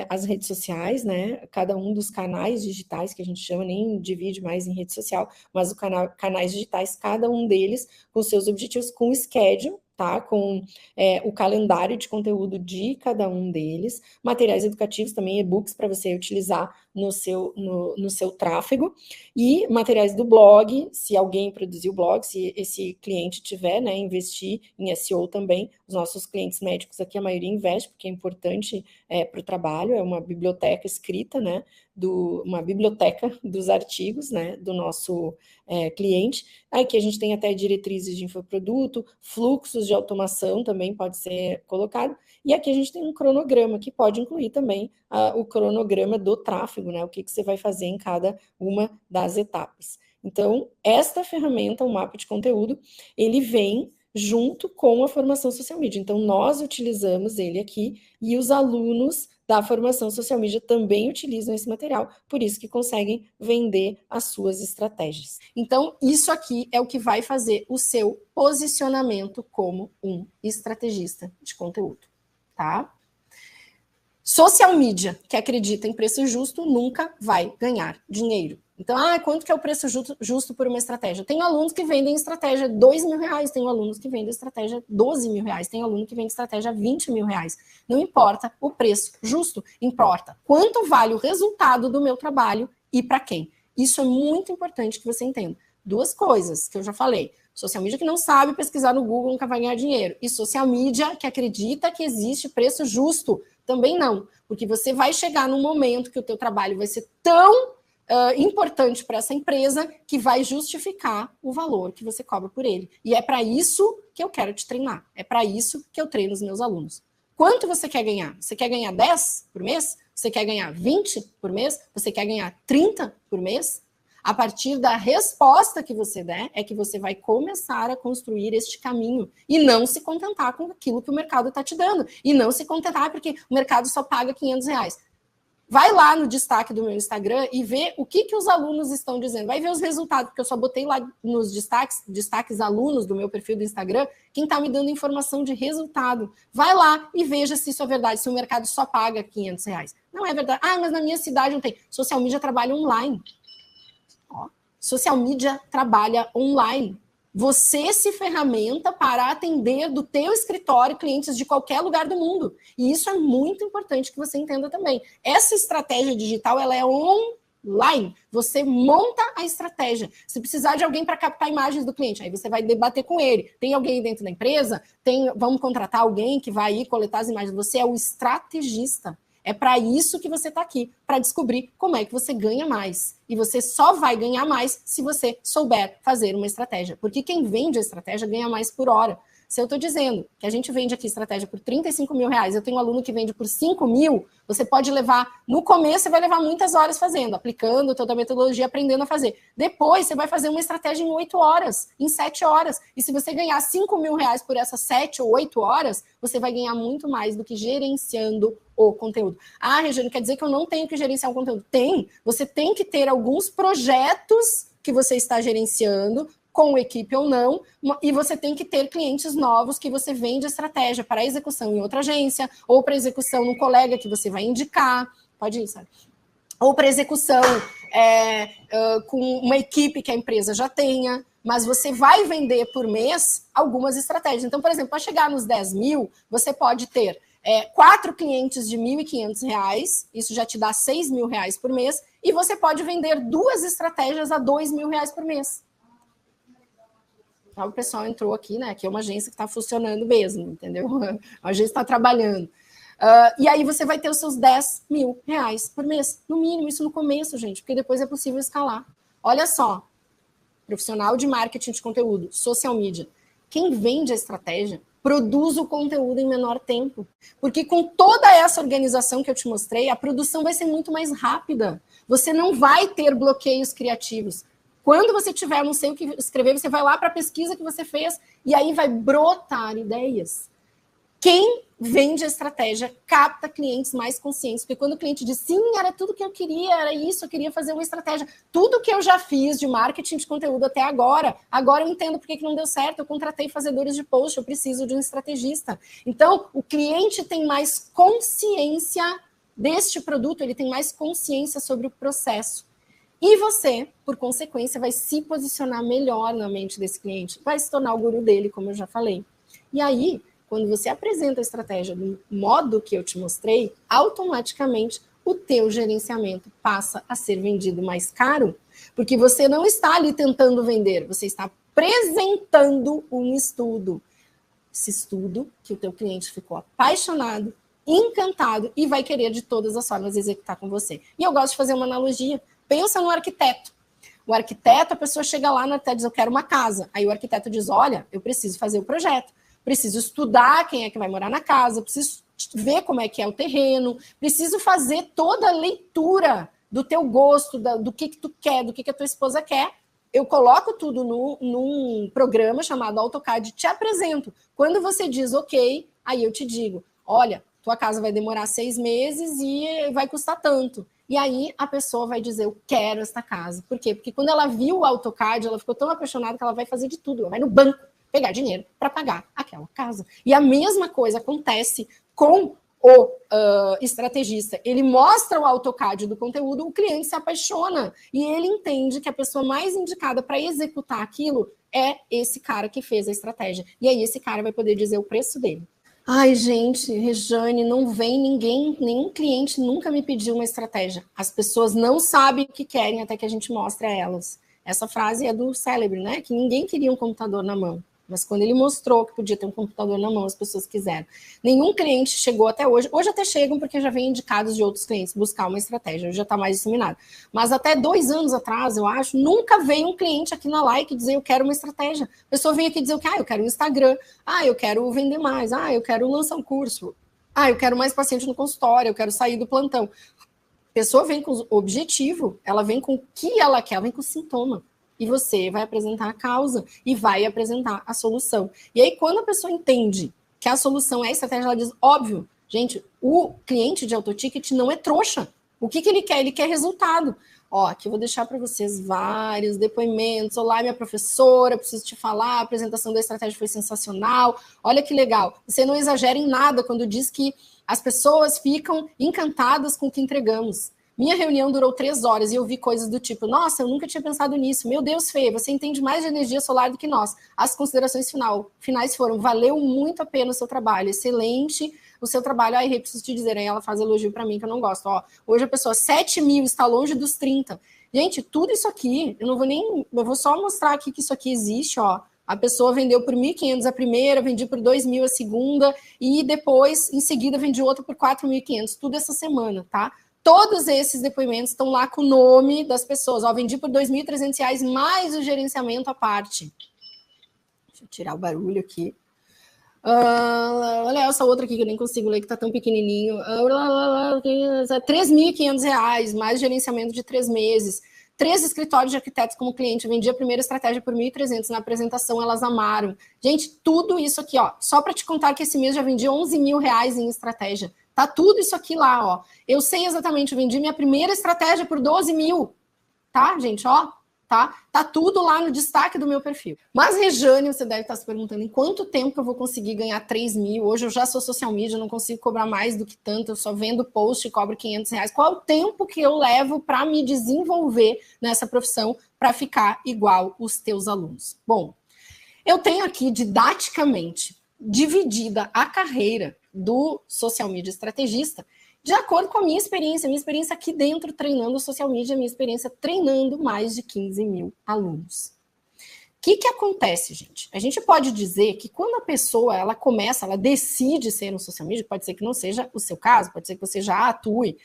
as redes sociais, né, cada um dos canais digitais, que a gente chama, nem divide mais em rede social, mas canais digitais, cada um deles com seus objetivos, com o schedule, tá? Com o calendário de conteúdo de cada um deles, materiais educativos também, e-books para você utilizar no seu tráfego, e materiais do blog, se alguém produzir o blog, se esse cliente tiver, né, investir em SEO também, os nossos clientes médicos aqui, a maioria investe, porque é importante para o trabalho, é uma biblioteca escrita, né, uma biblioteca dos artigos, né, do nosso cliente. Aqui a gente tem até diretrizes de infoproduto, fluxos de automação também pode ser colocado, e aqui a gente tem um cronograma que pode incluir também o cronograma do tráfego, né, o que você vai fazer em cada uma das etapas. Então, esta ferramenta, o mapa de conteúdo, ele vem junto com a formação social media. Então, nós utilizamos ele aqui e os alunos da formação social media também utilizam esse material, por isso que conseguem vender as suas estratégias. Então, isso aqui é o que vai fazer o seu posicionamento como um estrategista de conteúdo, tá? Social media, que acredita em preço justo, nunca vai ganhar dinheiro. Então, quanto que é o preço justo por uma estratégia? Tem alunos que vendem estratégia R$2.000, tem alunos que vendem estratégia R$12.000, tem aluno que vende estratégia R$20.000. Não importa o preço justo, importa quanto vale o resultado do meu trabalho e para quem. Isso é muito importante que você entenda. Duas coisas que eu já falei. Social media que não sabe pesquisar no Google nunca vai ganhar dinheiro. E social media que acredita que existe preço justo. Também não. Porque você vai chegar num momento que o teu trabalho vai ser tão importante para essa empresa que vai justificar o valor que você cobra por ele. E é para isso que eu quero te treinar. É para isso que eu treino os meus alunos. Quanto você quer ganhar? Você quer ganhar 10 por mês? Você quer ganhar 20 por mês? Você quer ganhar 30 por mês? A partir da resposta que você der, é que você vai começar a construir este caminho e não se contentar com aquilo que o mercado está te dando. E não se contentar porque o mercado só paga R$500. Vai lá no destaque do meu Instagram e vê o que os alunos estão dizendo. Vai ver os resultados, porque eu só botei lá nos destaques alunos do meu perfil do Instagram, quem está me dando informação de resultado. Vai lá e veja se isso é verdade, se o mercado só paga R$500. Não é verdade. Mas na minha cidade não tem. Social media trabalha online. Social media trabalha online. Você se ferramenta para atender do teu escritório clientes de qualquer lugar do mundo. E isso é muito importante que você entenda também. Essa estratégia digital, ela é online. Você monta a estratégia. Se precisar de alguém para captar imagens do cliente, aí você vai debater com ele. Tem alguém dentro da empresa? Vamos contratar alguém que vai ir coletar as imagens. Você é o estrategista. É para isso que você está aqui, para descobrir como é que você ganha mais. E você só vai ganhar mais se você souber fazer uma estratégia. Porque quem vende a estratégia ganha mais por hora. Se eu estou dizendo que a gente vende aqui estratégia por R$35.000, eu tenho um aluno que vende por 5.000, você pode levar, no começo você vai levar muitas horas fazendo, aplicando toda a metodologia, aprendendo a fazer. Depois você vai fazer uma estratégia em 8 horas, em 7 horas. E se você ganhar R$5.000 por essas 7 ou 8 horas, você vai ganhar muito mais do que gerenciando o conteúdo. Regiane, quer dizer que eu não tenho que gerenciar o conteúdo? Tem. Você tem que ter alguns projetos que você está gerenciando, com equipe ou não, e você tem que ter clientes novos que você vende estratégia para execução em outra agência, ou para execução num colega que você vai indicar, pode ir, sabe? Ou para execução com uma equipe que a empresa já tenha, mas você vai vender por mês algumas estratégias. Então, por exemplo, para chegar nos 10.000, você pode ter 4 clientes de R$1.500, isso já te dá R$6.000 por mês, e você pode vender 2 estratégias a R$2.000 por mês. O pessoal entrou aqui, né? Que é uma agência que está funcionando mesmo, entendeu? A agência está trabalhando. E aí você vai ter os seus R$10.000 por mês, no mínimo, isso no começo, gente, porque depois é possível escalar. Olha só, profissional de marketing de conteúdo, social media, quem vende a estratégia produz o conteúdo em menor tempo, porque com toda essa organização que eu te mostrei, a produção vai ser muito mais rápida. Você não vai ter bloqueios criativos. Quando você tiver, não sei o que escrever, você vai lá para a pesquisa que você fez e aí vai brotar ideias. Quem vende a estratégia capta clientes mais conscientes, porque quando o cliente diz, sim, era tudo que eu queria, era isso, eu queria fazer uma estratégia, tudo que eu já fiz de marketing de conteúdo até agora eu entendo por que não deu certo, eu contratei fazedores de post, eu preciso de um estrategista. Então, o cliente tem mais consciência deste produto, ele tem mais consciência sobre o processo. E você, por consequência, vai se posicionar melhor na mente desse cliente, vai se tornar o guru dele, como eu já falei. E aí, quando você apresenta a estratégia do modo que eu te mostrei, automaticamente o teu gerenciamento passa a ser vendido mais caro, porque você não está ali tentando vender, você está apresentando um estudo. Esse estudo que o teu cliente ficou apaixonado, encantado e vai querer de todas as formas executar com você. E eu gosto de fazer uma analogia. Pensa no arquiteto. O arquiteto, a pessoa chega lá no arquiteto e diz, eu quero uma casa. Aí o arquiteto diz, olha, eu preciso fazer o projeto. Preciso estudar quem é que vai morar na casa, preciso ver como é que é o terreno, preciso fazer toda a leitura do teu gosto, do que tu quer, do que a tua esposa quer. Eu coloco tudo num programa chamado AutoCAD e te apresento. Quando você diz ok, aí eu te digo, olha, tua casa vai demorar 6 meses e vai custar tanto. E aí a pessoa vai dizer, eu quero esta casa. Por quê? Porque quando ela viu o AutoCAD, ela ficou tão apaixonada que ela vai fazer de tudo. Ela vai no banco pegar dinheiro para pagar aquela casa. E a mesma coisa acontece com o estrategista. Ele mostra o AutoCAD do conteúdo, o cliente se apaixona e ele entende que a pessoa mais indicada para executar aquilo é esse cara que fez a estratégia. E aí esse cara vai poder dizer o preço dele. Ai, gente, Rejane, não vem ninguém, nenhum cliente nunca me pediu uma estratégia. As pessoas não sabem o que querem até que a gente mostre a elas. Essa frase é do Célebre, né? Que ninguém queria um computador na mão. Mas quando ele mostrou que podia ter um computador na mão, as pessoas quiseram. Nenhum cliente chegou até hoje. Hoje até chegam porque já vem indicados de outros clientes buscar uma estratégia. Hoje já está mais disseminado. Mas até 2 anos atrás, eu acho, nunca veio um cliente aqui na Like dizer eu quero uma estratégia. A pessoa vem aqui dizer o que? Eu quero um Instagram. Eu quero vender mais. Eu quero lançar um curso. Eu quero mais paciente no consultório. Eu quero sair do plantão. A pessoa vem com o objetivo, ela vem com o que ela quer, ela vem com o sintoma. E você vai apresentar a causa e vai apresentar a solução. E aí, quando a pessoa entende que a solução é a estratégia, ela diz, óbvio, gente, o cliente de autoticket não é trouxa. O que ele quer? Ele quer resultado. Aqui eu vou deixar para vocês vários depoimentos. Olá, minha professora, preciso te falar, a apresentação da estratégia foi sensacional. Olha que legal. Você não exagera em nada quando diz que as pessoas ficam encantadas com o que entregamos. Minha reunião durou 3 horas e eu vi coisas do tipo, nossa, eu nunca tinha pensado nisso. Meu Deus, Fê, você entende mais de energia solar do que nós. As considerações finais foram, valeu muito a pena o seu trabalho, excelente o seu trabalho. Aí, preciso te dizer, aí ela faz elogio para mim que eu não gosto. Hoje a pessoa 7 mil está longe dos 30. Gente, tudo isso aqui, eu vou só mostrar aqui que isso aqui existe, A pessoa vendeu por 1.500 a primeira, vendi por 2.000 a segunda e depois, em seguida, vendi outra por 4.500. Tudo essa semana, tá? Todos esses depoimentos estão lá com o nome das pessoas. Vendi por R$ 2.300 mais o gerenciamento à parte. Deixa eu tirar o barulho aqui. Olha essa outra aqui que eu nem consigo ler, que está tão pequenininho. R$ 3.500 mais gerenciamento de 3 meses. 3 escritórios de arquitetos como cliente. Vendi a primeira estratégia por 1.300. Na apresentação, elas amaram. Gente, tudo isso aqui, só para te contar que esse mês já vendi R$ 11.000 em estratégia. Tá tudo isso aqui lá, Eu sei exatamente, eu vendi minha primeira estratégia por 12 mil. Tá, gente, Tá? Tá tudo lá no destaque do meu perfil. Mas, Rejane, você deve estar se perguntando em quanto tempo eu vou conseguir ganhar 3 mil? Hoje eu já sou social media, não consigo cobrar mais do que tanto, eu só vendo post e cobro R$ 500. Qual é o tempo que eu levo para me desenvolver nessa profissão para ficar igual os teus alunos? Bom, eu tenho aqui didaticamente dividida a carreira do social media estrategista de acordo com a minha experiência aqui dentro treinando social media, minha experiência treinando mais de 15 mil alunos. O que acontece, gente? A gente pode dizer que quando a pessoa ela decide ser um social media, pode ser que não seja o seu caso, pode ser que você já atue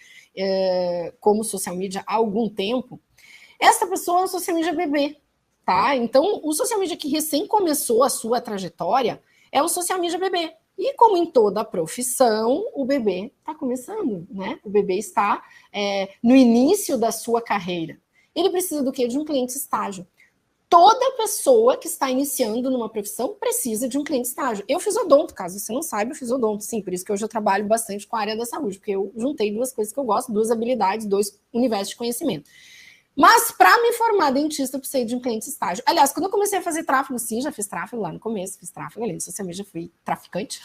como social media há algum tempo, essa pessoa é um social media bebê, tá? Então, o social media que recém começou a sua trajetória é um social media bebê. E como em toda profissão, o bebê está começando, né? O bebê está no início da sua carreira. Ele precisa do quê? De um cliente estágio. Toda pessoa que está iniciando numa profissão precisa de um cliente estágio. Eu fiz odonto, caso você não saiba, eu fiz odonto, sim, por isso que hoje eu trabalho bastante com a área da saúde, porque eu juntei duas coisas que eu gosto, duas habilidades, dois universos de conhecimento. Mas para me formar dentista, eu precisei de um cliente estágio. Aliás, quando eu comecei a fazer tráfego, sim, já fiz tráfego lá no começo, fiz tráfego ali, socialmente já fui traficante,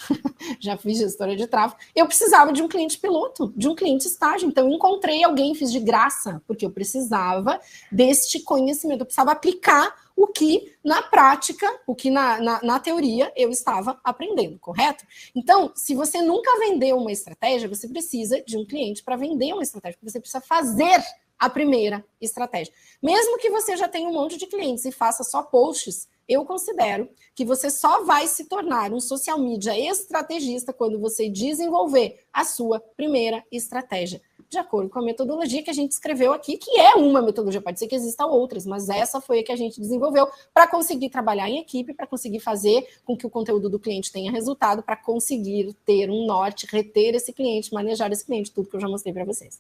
já fui gestora de tráfego. Eu precisava de um cliente piloto, de um cliente estágio. Então, eu encontrei alguém, fiz de graça, porque eu precisava deste conhecimento, eu precisava aplicar o que na prática, o que na teoria eu estava aprendendo, correto? Então, se você nunca vendeu uma estratégia, você precisa de um cliente para vender uma estratégia, porque você precisa fazer a primeira estratégia. Mesmo que você já tenha um monte de clientes e faça só posts, eu considero que você só vai se tornar um social media estrategista quando você desenvolver a sua primeira estratégia, de acordo com a metodologia que a gente escreveu aqui, que é uma metodologia, pode ser que existam outras, mas essa foi a que a gente desenvolveu para conseguir trabalhar em equipe, para conseguir fazer com que o conteúdo do cliente tenha resultado, para conseguir ter um norte, reter esse cliente, manejar esse cliente, tudo que eu já mostrei para vocês.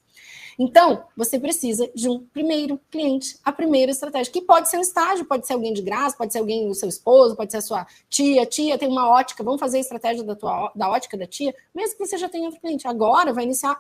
Então, você precisa de um primeiro cliente, a primeira estratégia, que pode ser um estágio, pode ser alguém de graça, pode ser alguém, o seu esposo, pode ser a sua tia, tem uma ótica, vamos fazer a estratégia da ótica da tia, mesmo que você já tenha outro cliente. Agora vai iniciar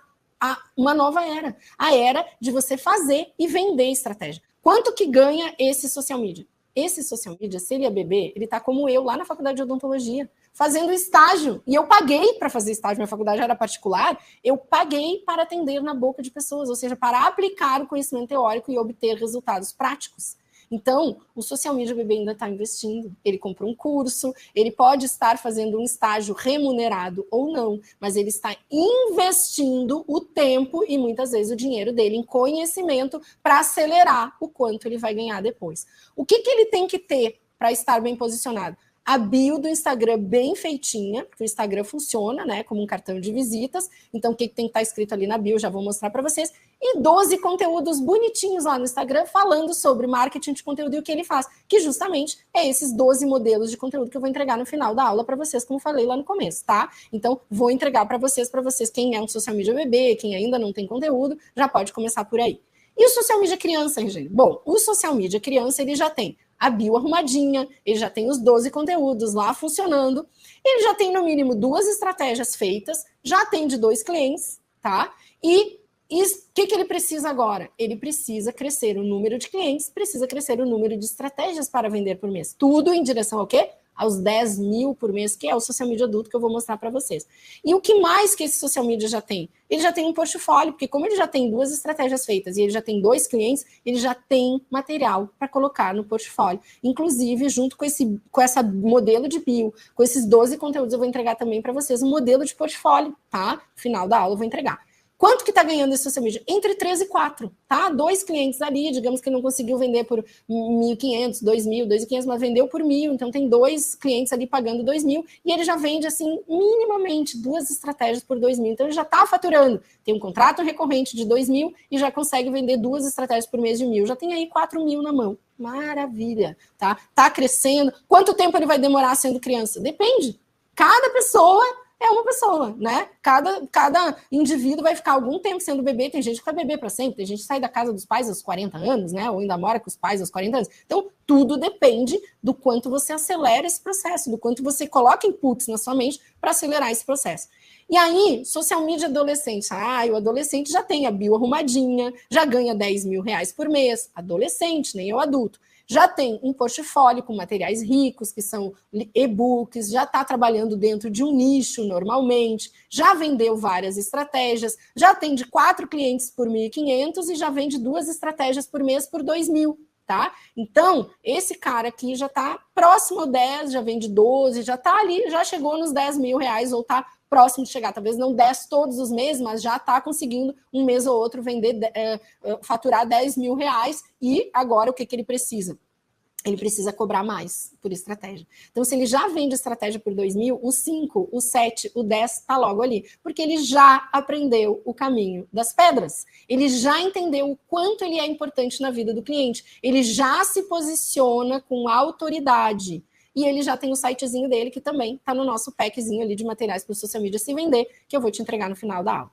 uma nova era, a era de você fazer e vender estratégia. Quanto que ganha esse social media? Esse social media, se ele é bebê, ele está como eu lá na faculdade de odontologia, fazendo estágio. E eu paguei para fazer estágio, minha faculdade era particular, eu paguei para atender na boca de pessoas, ou seja, para aplicar o conhecimento teórico e obter resultados práticos. Então, o social media bebê ainda está investindo, ele comprou um curso, ele pode estar fazendo um estágio remunerado ou não, mas ele está investindo o tempo e muitas vezes o dinheiro dele em conhecimento para acelerar o quanto ele vai ganhar depois. O que ele tem que ter para estar bem posicionado? A bio do Instagram bem feitinha, porque o Instagram funciona, né, como um cartão de visitas. Então, o que tem que estar escrito ali na bio, já vou mostrar para vocês. E 12 conteúdos bonitinhos lá no Instagram, falando sobre marketing de conteúdo e o que ele faz, que justamente é esses 12 modelos de conteúdo que eu vou entregar no final da aula para vocês, como falei lá no começo, tá? Então, vou entregar para vocês, quem é um social media bebê, quem ainda não tem conteúdo, já pode começar por aí. E o social media criança, gente? Bom, o social media criança, ele já tem a bio arrumadinha, ele já tem os 12 conteúdos lá funcionando, ele já tem no mínimo 2 estratégias feitas, já atende 2 clientes, tá? E o que ele precisa agora? Ele precisa crescer o número de clientes, precisa crescer o número de estratégias para vender por mês. Tudo em direção ao quê? Aos 10 mil por mês, que é o social media adulto que eu vou mostrar para vocês. E o que mais que esse social media já tem? Ele já tem um portfólio, porque como ele já tem 2 estratégias feitas e ele já tem 2 clientes, ele já tem material para colocar no portfólio. Inclusive, junto com essa modelo de bio, com esses 12 conteúdos, eu vou entregar também para vocês um modelo de portfólio, tá? No final da aula eu vou entregar. Quanto que está ganhando esse social media? Entre 3 e 4, tá? 2 clientes ali, digamos que não conseguiu vender por 1.500, 2.000, 2.500, mas vendeu por 1.000, então tem 2 clientes ali pagando 2.000, e ele já vende, assim, minimamente 2 estratégias por 2.000, então ele já está faturando, tem um contrato recorrente de 2.000 e já consegue vender 2 estratégias por mês de 1.000, já tem aí 4.000 na mão. Maravilha, tá? Tá crescendo. Quanto tempo ele vai demorar sendo criança? Depende. Cada pessoa é uma pessoa, né? Cada indivíduo vai ficar algum tempo sendo bebê. Tem gente que vai bebê para sempre, tem gente que sai da casa dos pais aos 40 anos, né? Ou ainda mora com os pais aos 40 anos. Então, tudo depende do quanto você acelera esse processo, do quanto você coloca inputs na sua mente para acelerar esse processo. E aí, social media adolescente. O adolescente já tem a bio arrumadinha, já ganha 10 mil reais por mês. Adolescente, nem o adulto. Já tem um portfólio com materiais ricos, que são e-books, já está trabalhando dentro de um nicho normalmente, já vendeu várias estratégias, já tem de 4 clientes por 1.500 e já vende 2 estratégias por mês por 2.000, tá? Então, esse cara aqui já está próximo a 10, já vende 12, já está ali, já chegou nos 10 mil reais ou está próximo de chegar, talvez não 10 todos os meses, mas já está conseguindo um mês ou outro vender, faturar 10 mil reais, e agora o que ele precisa? Ele precisa cobrar mais por estratégia. Então, se ele já vende estratégia por 2.000, o 5, o 7, o 10 está logo ali, porque ele já aprendeu o caminho das pedras. Ele já entendeu o quanto ele é importante na vida do cliente. Ele já se posiciona com autoridade. E ele já tem o sitezinho dele, que também está no nosso packzinho ali de materiais para o social media se vender, que eu vou te entregar no final da aula.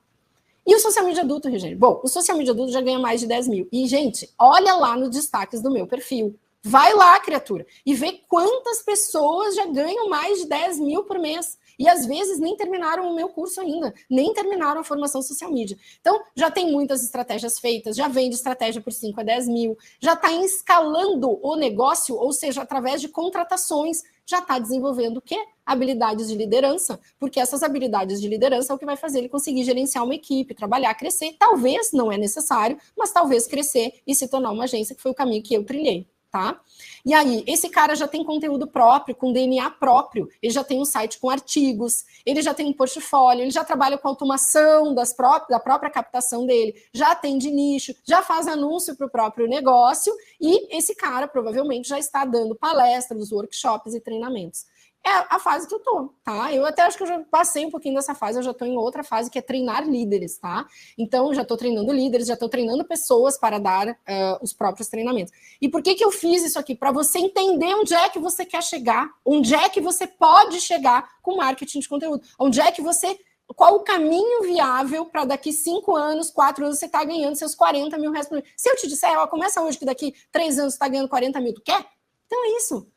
E o social media adulto, Regina? Bom, o social media adulto já ganha mais de 10 mil. E, gente, olha lá nos destaques do meu perfil. Vai lá, criatura, e vê quantas pessoas já ganham mais de 10 mil por mês. E às vezes nem terminaram o meu curso ainda, nem terminaram a formação social media. Então, já tem muitas estratégias feitas, já vende estratégia por 5 a 10 mil, já está escalando o negócio, ou seja, através de contratações, já está desenvolvendo o quê? Habilidades de liderança, porque essas habilidades de liderança é o que vai fazer ele conseguir gerenciar uma equipe, trabalhar, crescer. Talvez não é necessário, mas talvez crescer e se tornar uma agência, que foi o caminho que eu trilhei. Tá? E aí, esse cara já tem conteúdo próprio, com DNA próprio, ele já tem um site com artigos, ele já tem um portfólio, ele já trabalha com automação da própria captação dele, já atende nicho, já faz anúncio para o próprio negócio, e esse cara provavelmente já está dando palestras, workshops e treinamentos. É a fase que eu tô, tá? Eu até acho que eu já passei um pouquinho dessa fase, eu já tô em outra fase, que é treinar líderes, tá? Então, já tô treinando líderes, já tô treinando pessoas para dar os próprios treinamentos. E por que eu fiz isso aqui? Para você entender onde é que você quer chegar, onde é que você pode chegar com marketing de conteúdo, onde é que você... Qual o caminho viável para daqui 5 anos, 4 anos, você tá ganhando seus 40 mil reais por mês? Se eu te disser, ó, começa hoje que daqui 3 anos você tá ganhando 40 mil, tu quer? Então é isso.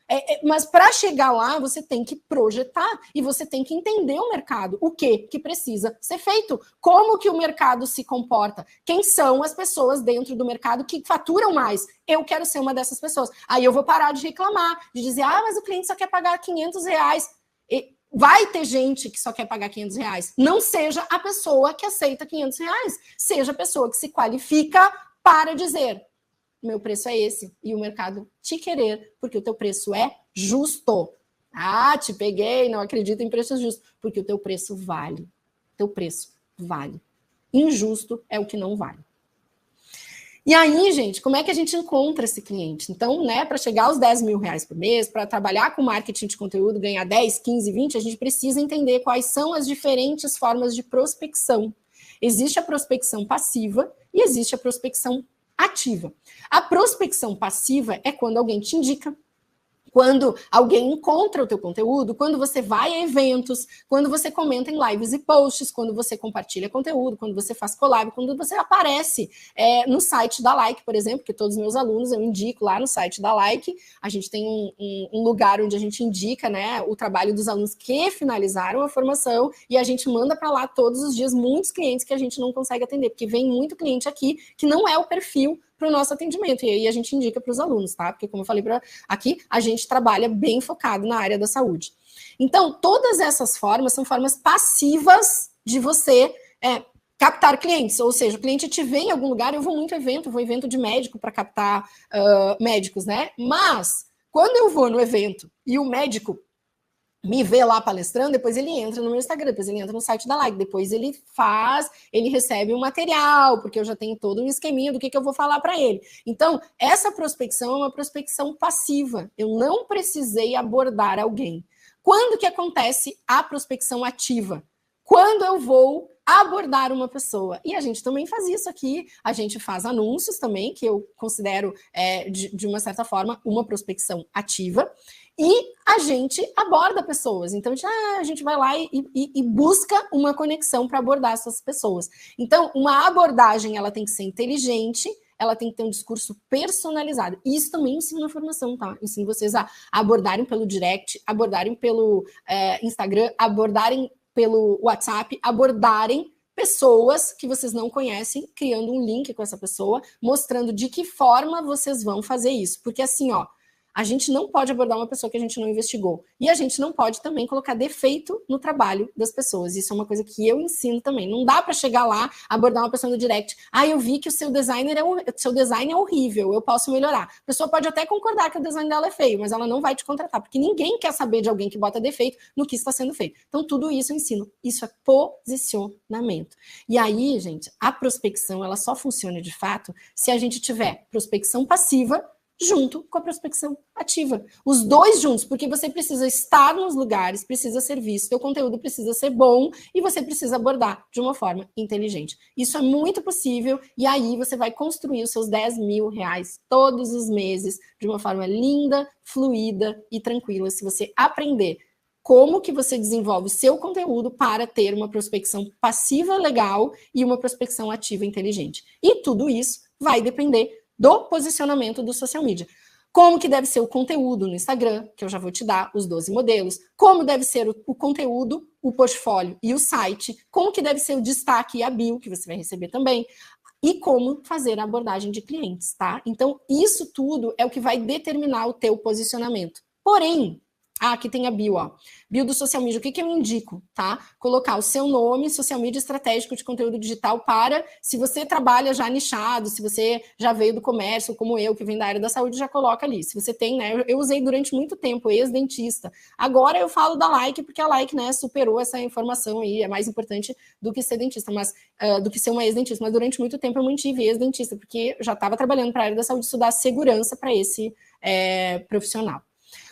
Mas para chegar lá, você tem que projetar e você tem que entender o mercado. O que precisa ser feito? Como que o mercado se comporta? Quem são as pessoas dentro do mercado que faturam mais? Eu quero ser uma dessas pessoas. Aí eu vou parar de reclamar, de dizer, mas o cliente só quer pagar 500 reais. Vai ter gente que só quer pagar 500 reais. Não seja a pessoa que aceita 500 reais. Seja a pessoa que se qualifica para dizer, meu preço é esse, e o mercado te querer, porque o teu preço é justo. Te peguei, não acredito em preços justos, porque o teu preço vale. Teu preço vale. Injusto é o que não vale. E aí, gente, como é que a gente encontra esse cliente? Então, né, para chegar aos 10 mil reais por mês, para trabalhar com marketing de conteúdo, ganhar 10, 15, 20, a gente precisa entender quais são as diferentes formas de prospecção. Existe a prospecção passiva e existe a prospecção ativa. A prospecção passiva é quando alguém te indica, quando alguém encontra o teu conteúdo, quando você vai a eventos, quando você comenta em lives e posts, quando você compartilha conteúdo, quando você faz collab, quando você aparece no site da Like, por exemplo, que todos os meus alunos eu indico lá no site da Like. A gente tem um lugar onde a gente indica, né, o trabalho dos alunos que finalizaram a formação e a gente manda para lá todos os dias muitos clientes que a gente não consegue atender, porque vem muito cliente aqui que não é o perfil para o nosso atendimento, e aí a gente indica para os alunos, tá? Porque, como eu falei aqui, a gente trabalha bem focado na área da saúde. Então, todas essas formas são formas passivas de você captar clientes, ou seja, o cliente te vê em algum lugar, eu vou muito evento, vou evento de médico para captar médicos, né? Mas, quando eu vou no evento e o médico me vê lá palestrando, depois ele entra no meu Instagram, depois ele entra no site da Like, depois ele recebe um material, porque eu já tenho todo um esqueminha do que eu vou falar para ele. Então, essa prospecção é uma prospecção passiva. Eu não precisei abordar alguém. Quando que acontece a prospecção ativa? Quando eu vou abordar uma pessoa. E a gente também faz isso aqui, a gente faz anúncios também, que eu considero, de uma certa forma, uma prospecção ativa, e a gente aborda pessoas. Então, a gente vai lá e busca uma conexão para abordar essas pessoas. Então, uma abordagem, ela tem que ser inteligente, ela tem que ter um discurso personalizado. E isso também ensino na formação, tá? Ensino vocês a abordarem pelo direct, abordarem pelo Instagram, abordarem pelo WhatsApp, abordarem pessoas que vocês não conhecem, criando um link com essa pessoa, mostrando de que forma vocês vão fazer isso. Porque assim, a gente não pode abordar uma pessoa que a gente não investigou. E a gente não pode também colocar defeito no trabalho das pessoas. Isso é uma coisa que eu ensino também. Não dá para chegar lá, abordar uma pessoa no direct. Eu vi que o seu design é horrível, eu posso melhorar. A pessoa pode até concordar que o design dela é feio, mas ela não vai te contratar, porque ninguém quer saber de alguém que bota defeito no que está sendo feito. Então, tudo isso eu ensino. Isso é posicionamento. E aí, gente, a prospecção, ela só funciona de fato se a gente tiver prospecção passiva junto com a prospecção ativa. Os dois juntos, porque você precisa estar nos lugares, precisa ser visto, seu conteúdo precisa ser bom e você precisa abordar de uma forma inteligente. Isso é muito possível e aí você vai construir os seus 10 mil reais todos os meses de uma forma linda, fluida e tranquila, se você aprender como que você desenvolve o seu conteúdo para ter uma prospecção passiva legal e uma prospecção ativa inteligente. E tudo isso vai depender do posicionamento do social media. Como que deve ser o conteúdo no Instagram, que eu já vou te dar os 12 modelos, como deve ser o conteúdo, o portfólio e o site, como que deve ser o destaque e a bio, que você vai receber também, e como fazer a abordagem de clientes, tá? Então, isso tudo é o que vai determinar o teu posicionamento. Porém, aqui tem a bio, ó. Bio do social media, o que eu indico, tá? Colocar o seu nome, social media estratégico de conteúdo digital para, se você trabalha já nichado, se você já veio do comércio, como eu, que vem da área da saúde, já coloca ali. Se você tem, né? Eu usei durante muito tempo, ex-dentista. Agora eu falo da Like, porque a Like, né, superou essa informação aí, é mais importante do que ser dentista, mas do que ser uma ex-dentista. Mas durante muito tempo eu mantive ex-dentista, porque eu já estava trabalhando para a área da saúde, estudar segurança para esse profissional.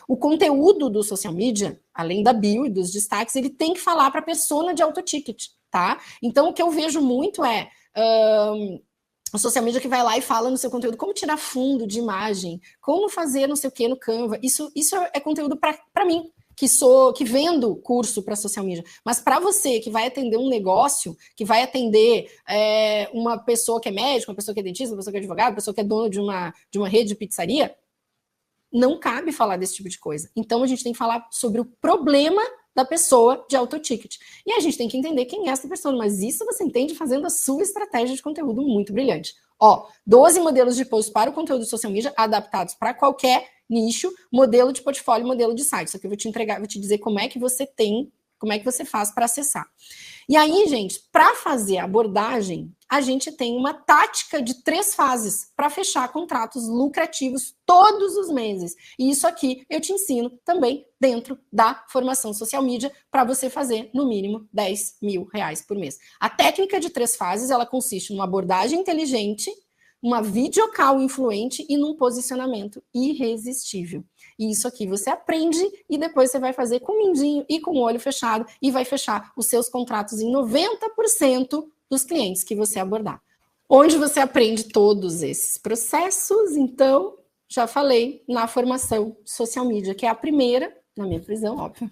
O conteúdo do social media, além da bio e dos destaques, ele tem que falar para a persona de auto-ticket, tá? Então, o que eu vejo muito é o social media que vai lá e fala no seu conteúdo como tirar fundo de imagem, como fazer não sei o que no Canva. Isso é conteúdo para mim, que vendo curso para social media. Mas para você que vai atender um negócio, que vai atender uma pessoa que é médico, uma pessoa que é dentista, uma pessoa que é advogado, uma pessoa que é dono de uma rede de pizzaria, não cabe falar desse tipo de coisa. Então, a gente tem que falar sobre o problema da pessoa de auto-ticket. E a gente tem que entender quem é essa pessoa. Mas isso você entende fazendo a sua estratégia de conteúdo muito brilhante. Ó, 12 modelos de post para o conteúdo social media adaptados para qualquer nicho, modelo de portfólio, modelo de site. Isso aqui eu vou te entregar, vou te dizer como é que você faz para acessar. E aí, gente, para fazer a abordagem, a gente tem uma tática de 3 fases para fechar contratos lucrativos todos os meses. E isso aqui eu te ensino também dentro da formação social media para você fazer no mínimo R$10.000 por mês. A técnica de 3 fases, ela consiste numa abordagem inteligente, uma videocall influente e num posicionamento irresistível. E isso aqui você aprende e depois você vai fazer com o mindinho e com o olho fechado e vai fechar os seus contratos em 90% dos clientes que você abordar. Onde você aprende todos esses processos, então, já falei, na formação social media, que é a primeira, na minha visão, óbvio,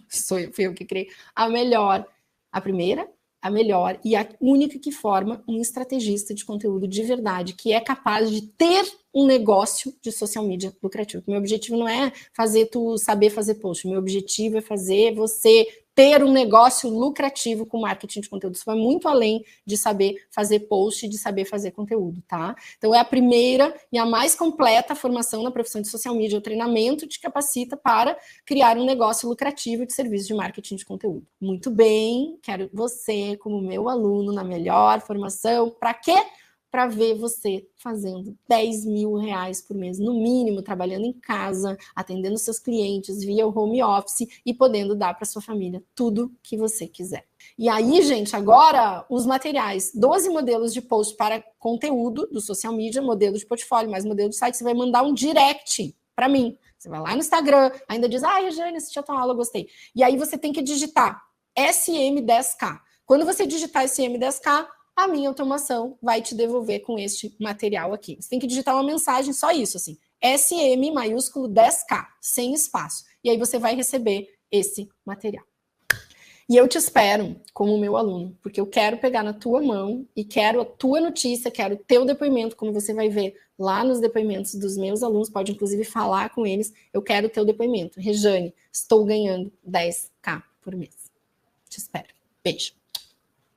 fui eu que criei, a primeira, a melhor e a única que forma um estrategista de conteúdo de verdade, que é capaz de ter um negócio de social media lucrativo. Meu objetivo não é fazer tu saber fazer post, meu objetivo é fazer você ter um negócio lucrativo com marketing de conteúdo. Isso vai muito além de saber fazer post e de saber fazer conteúdo, tá? Então, é a primeira e a mais completa formação na profissão de social media. O treinamento te capacita para criar um negócio lucrativo de serviço de marketing de conteúdo. Muito bem, quero você como meu aluno na melhor formação. Para quê? Para ver você fazendo R$10.000 por mês, no mínimo, trabalhando em casa, atendendo seus clientes via o home office e podendo dar para sua família tudo que você quiser. E aí, gente, agora os materiais, 12 modelos de post para conteúdo do social media, modelo de portfólio, mais modelo de site, você vai mandar um direct para mim. Você vai lá no Instagram, ainda diz, Regiane, assisti a tua aula, gostei. E aí você tem que digitar SM10K. Quando você digitar SM10K, a minha automação vai te devolver com este material aqui. Você tem que digitar uma mensagem, só isso, assim, SM maiúsculo 10K, sem espaço. E aí você vai receber esse material. E eu te espero como meu aluno, porque eu quero pegar na tua mão e quero a tua notícia, quero o teu depoimento, como você vai ver lá nos depoimentos dos meus alunos, pode inclusive falar com eles, eu quero o teu depoimento. Regiane, estou ganhando 10K por mês. Te espero. Beijo.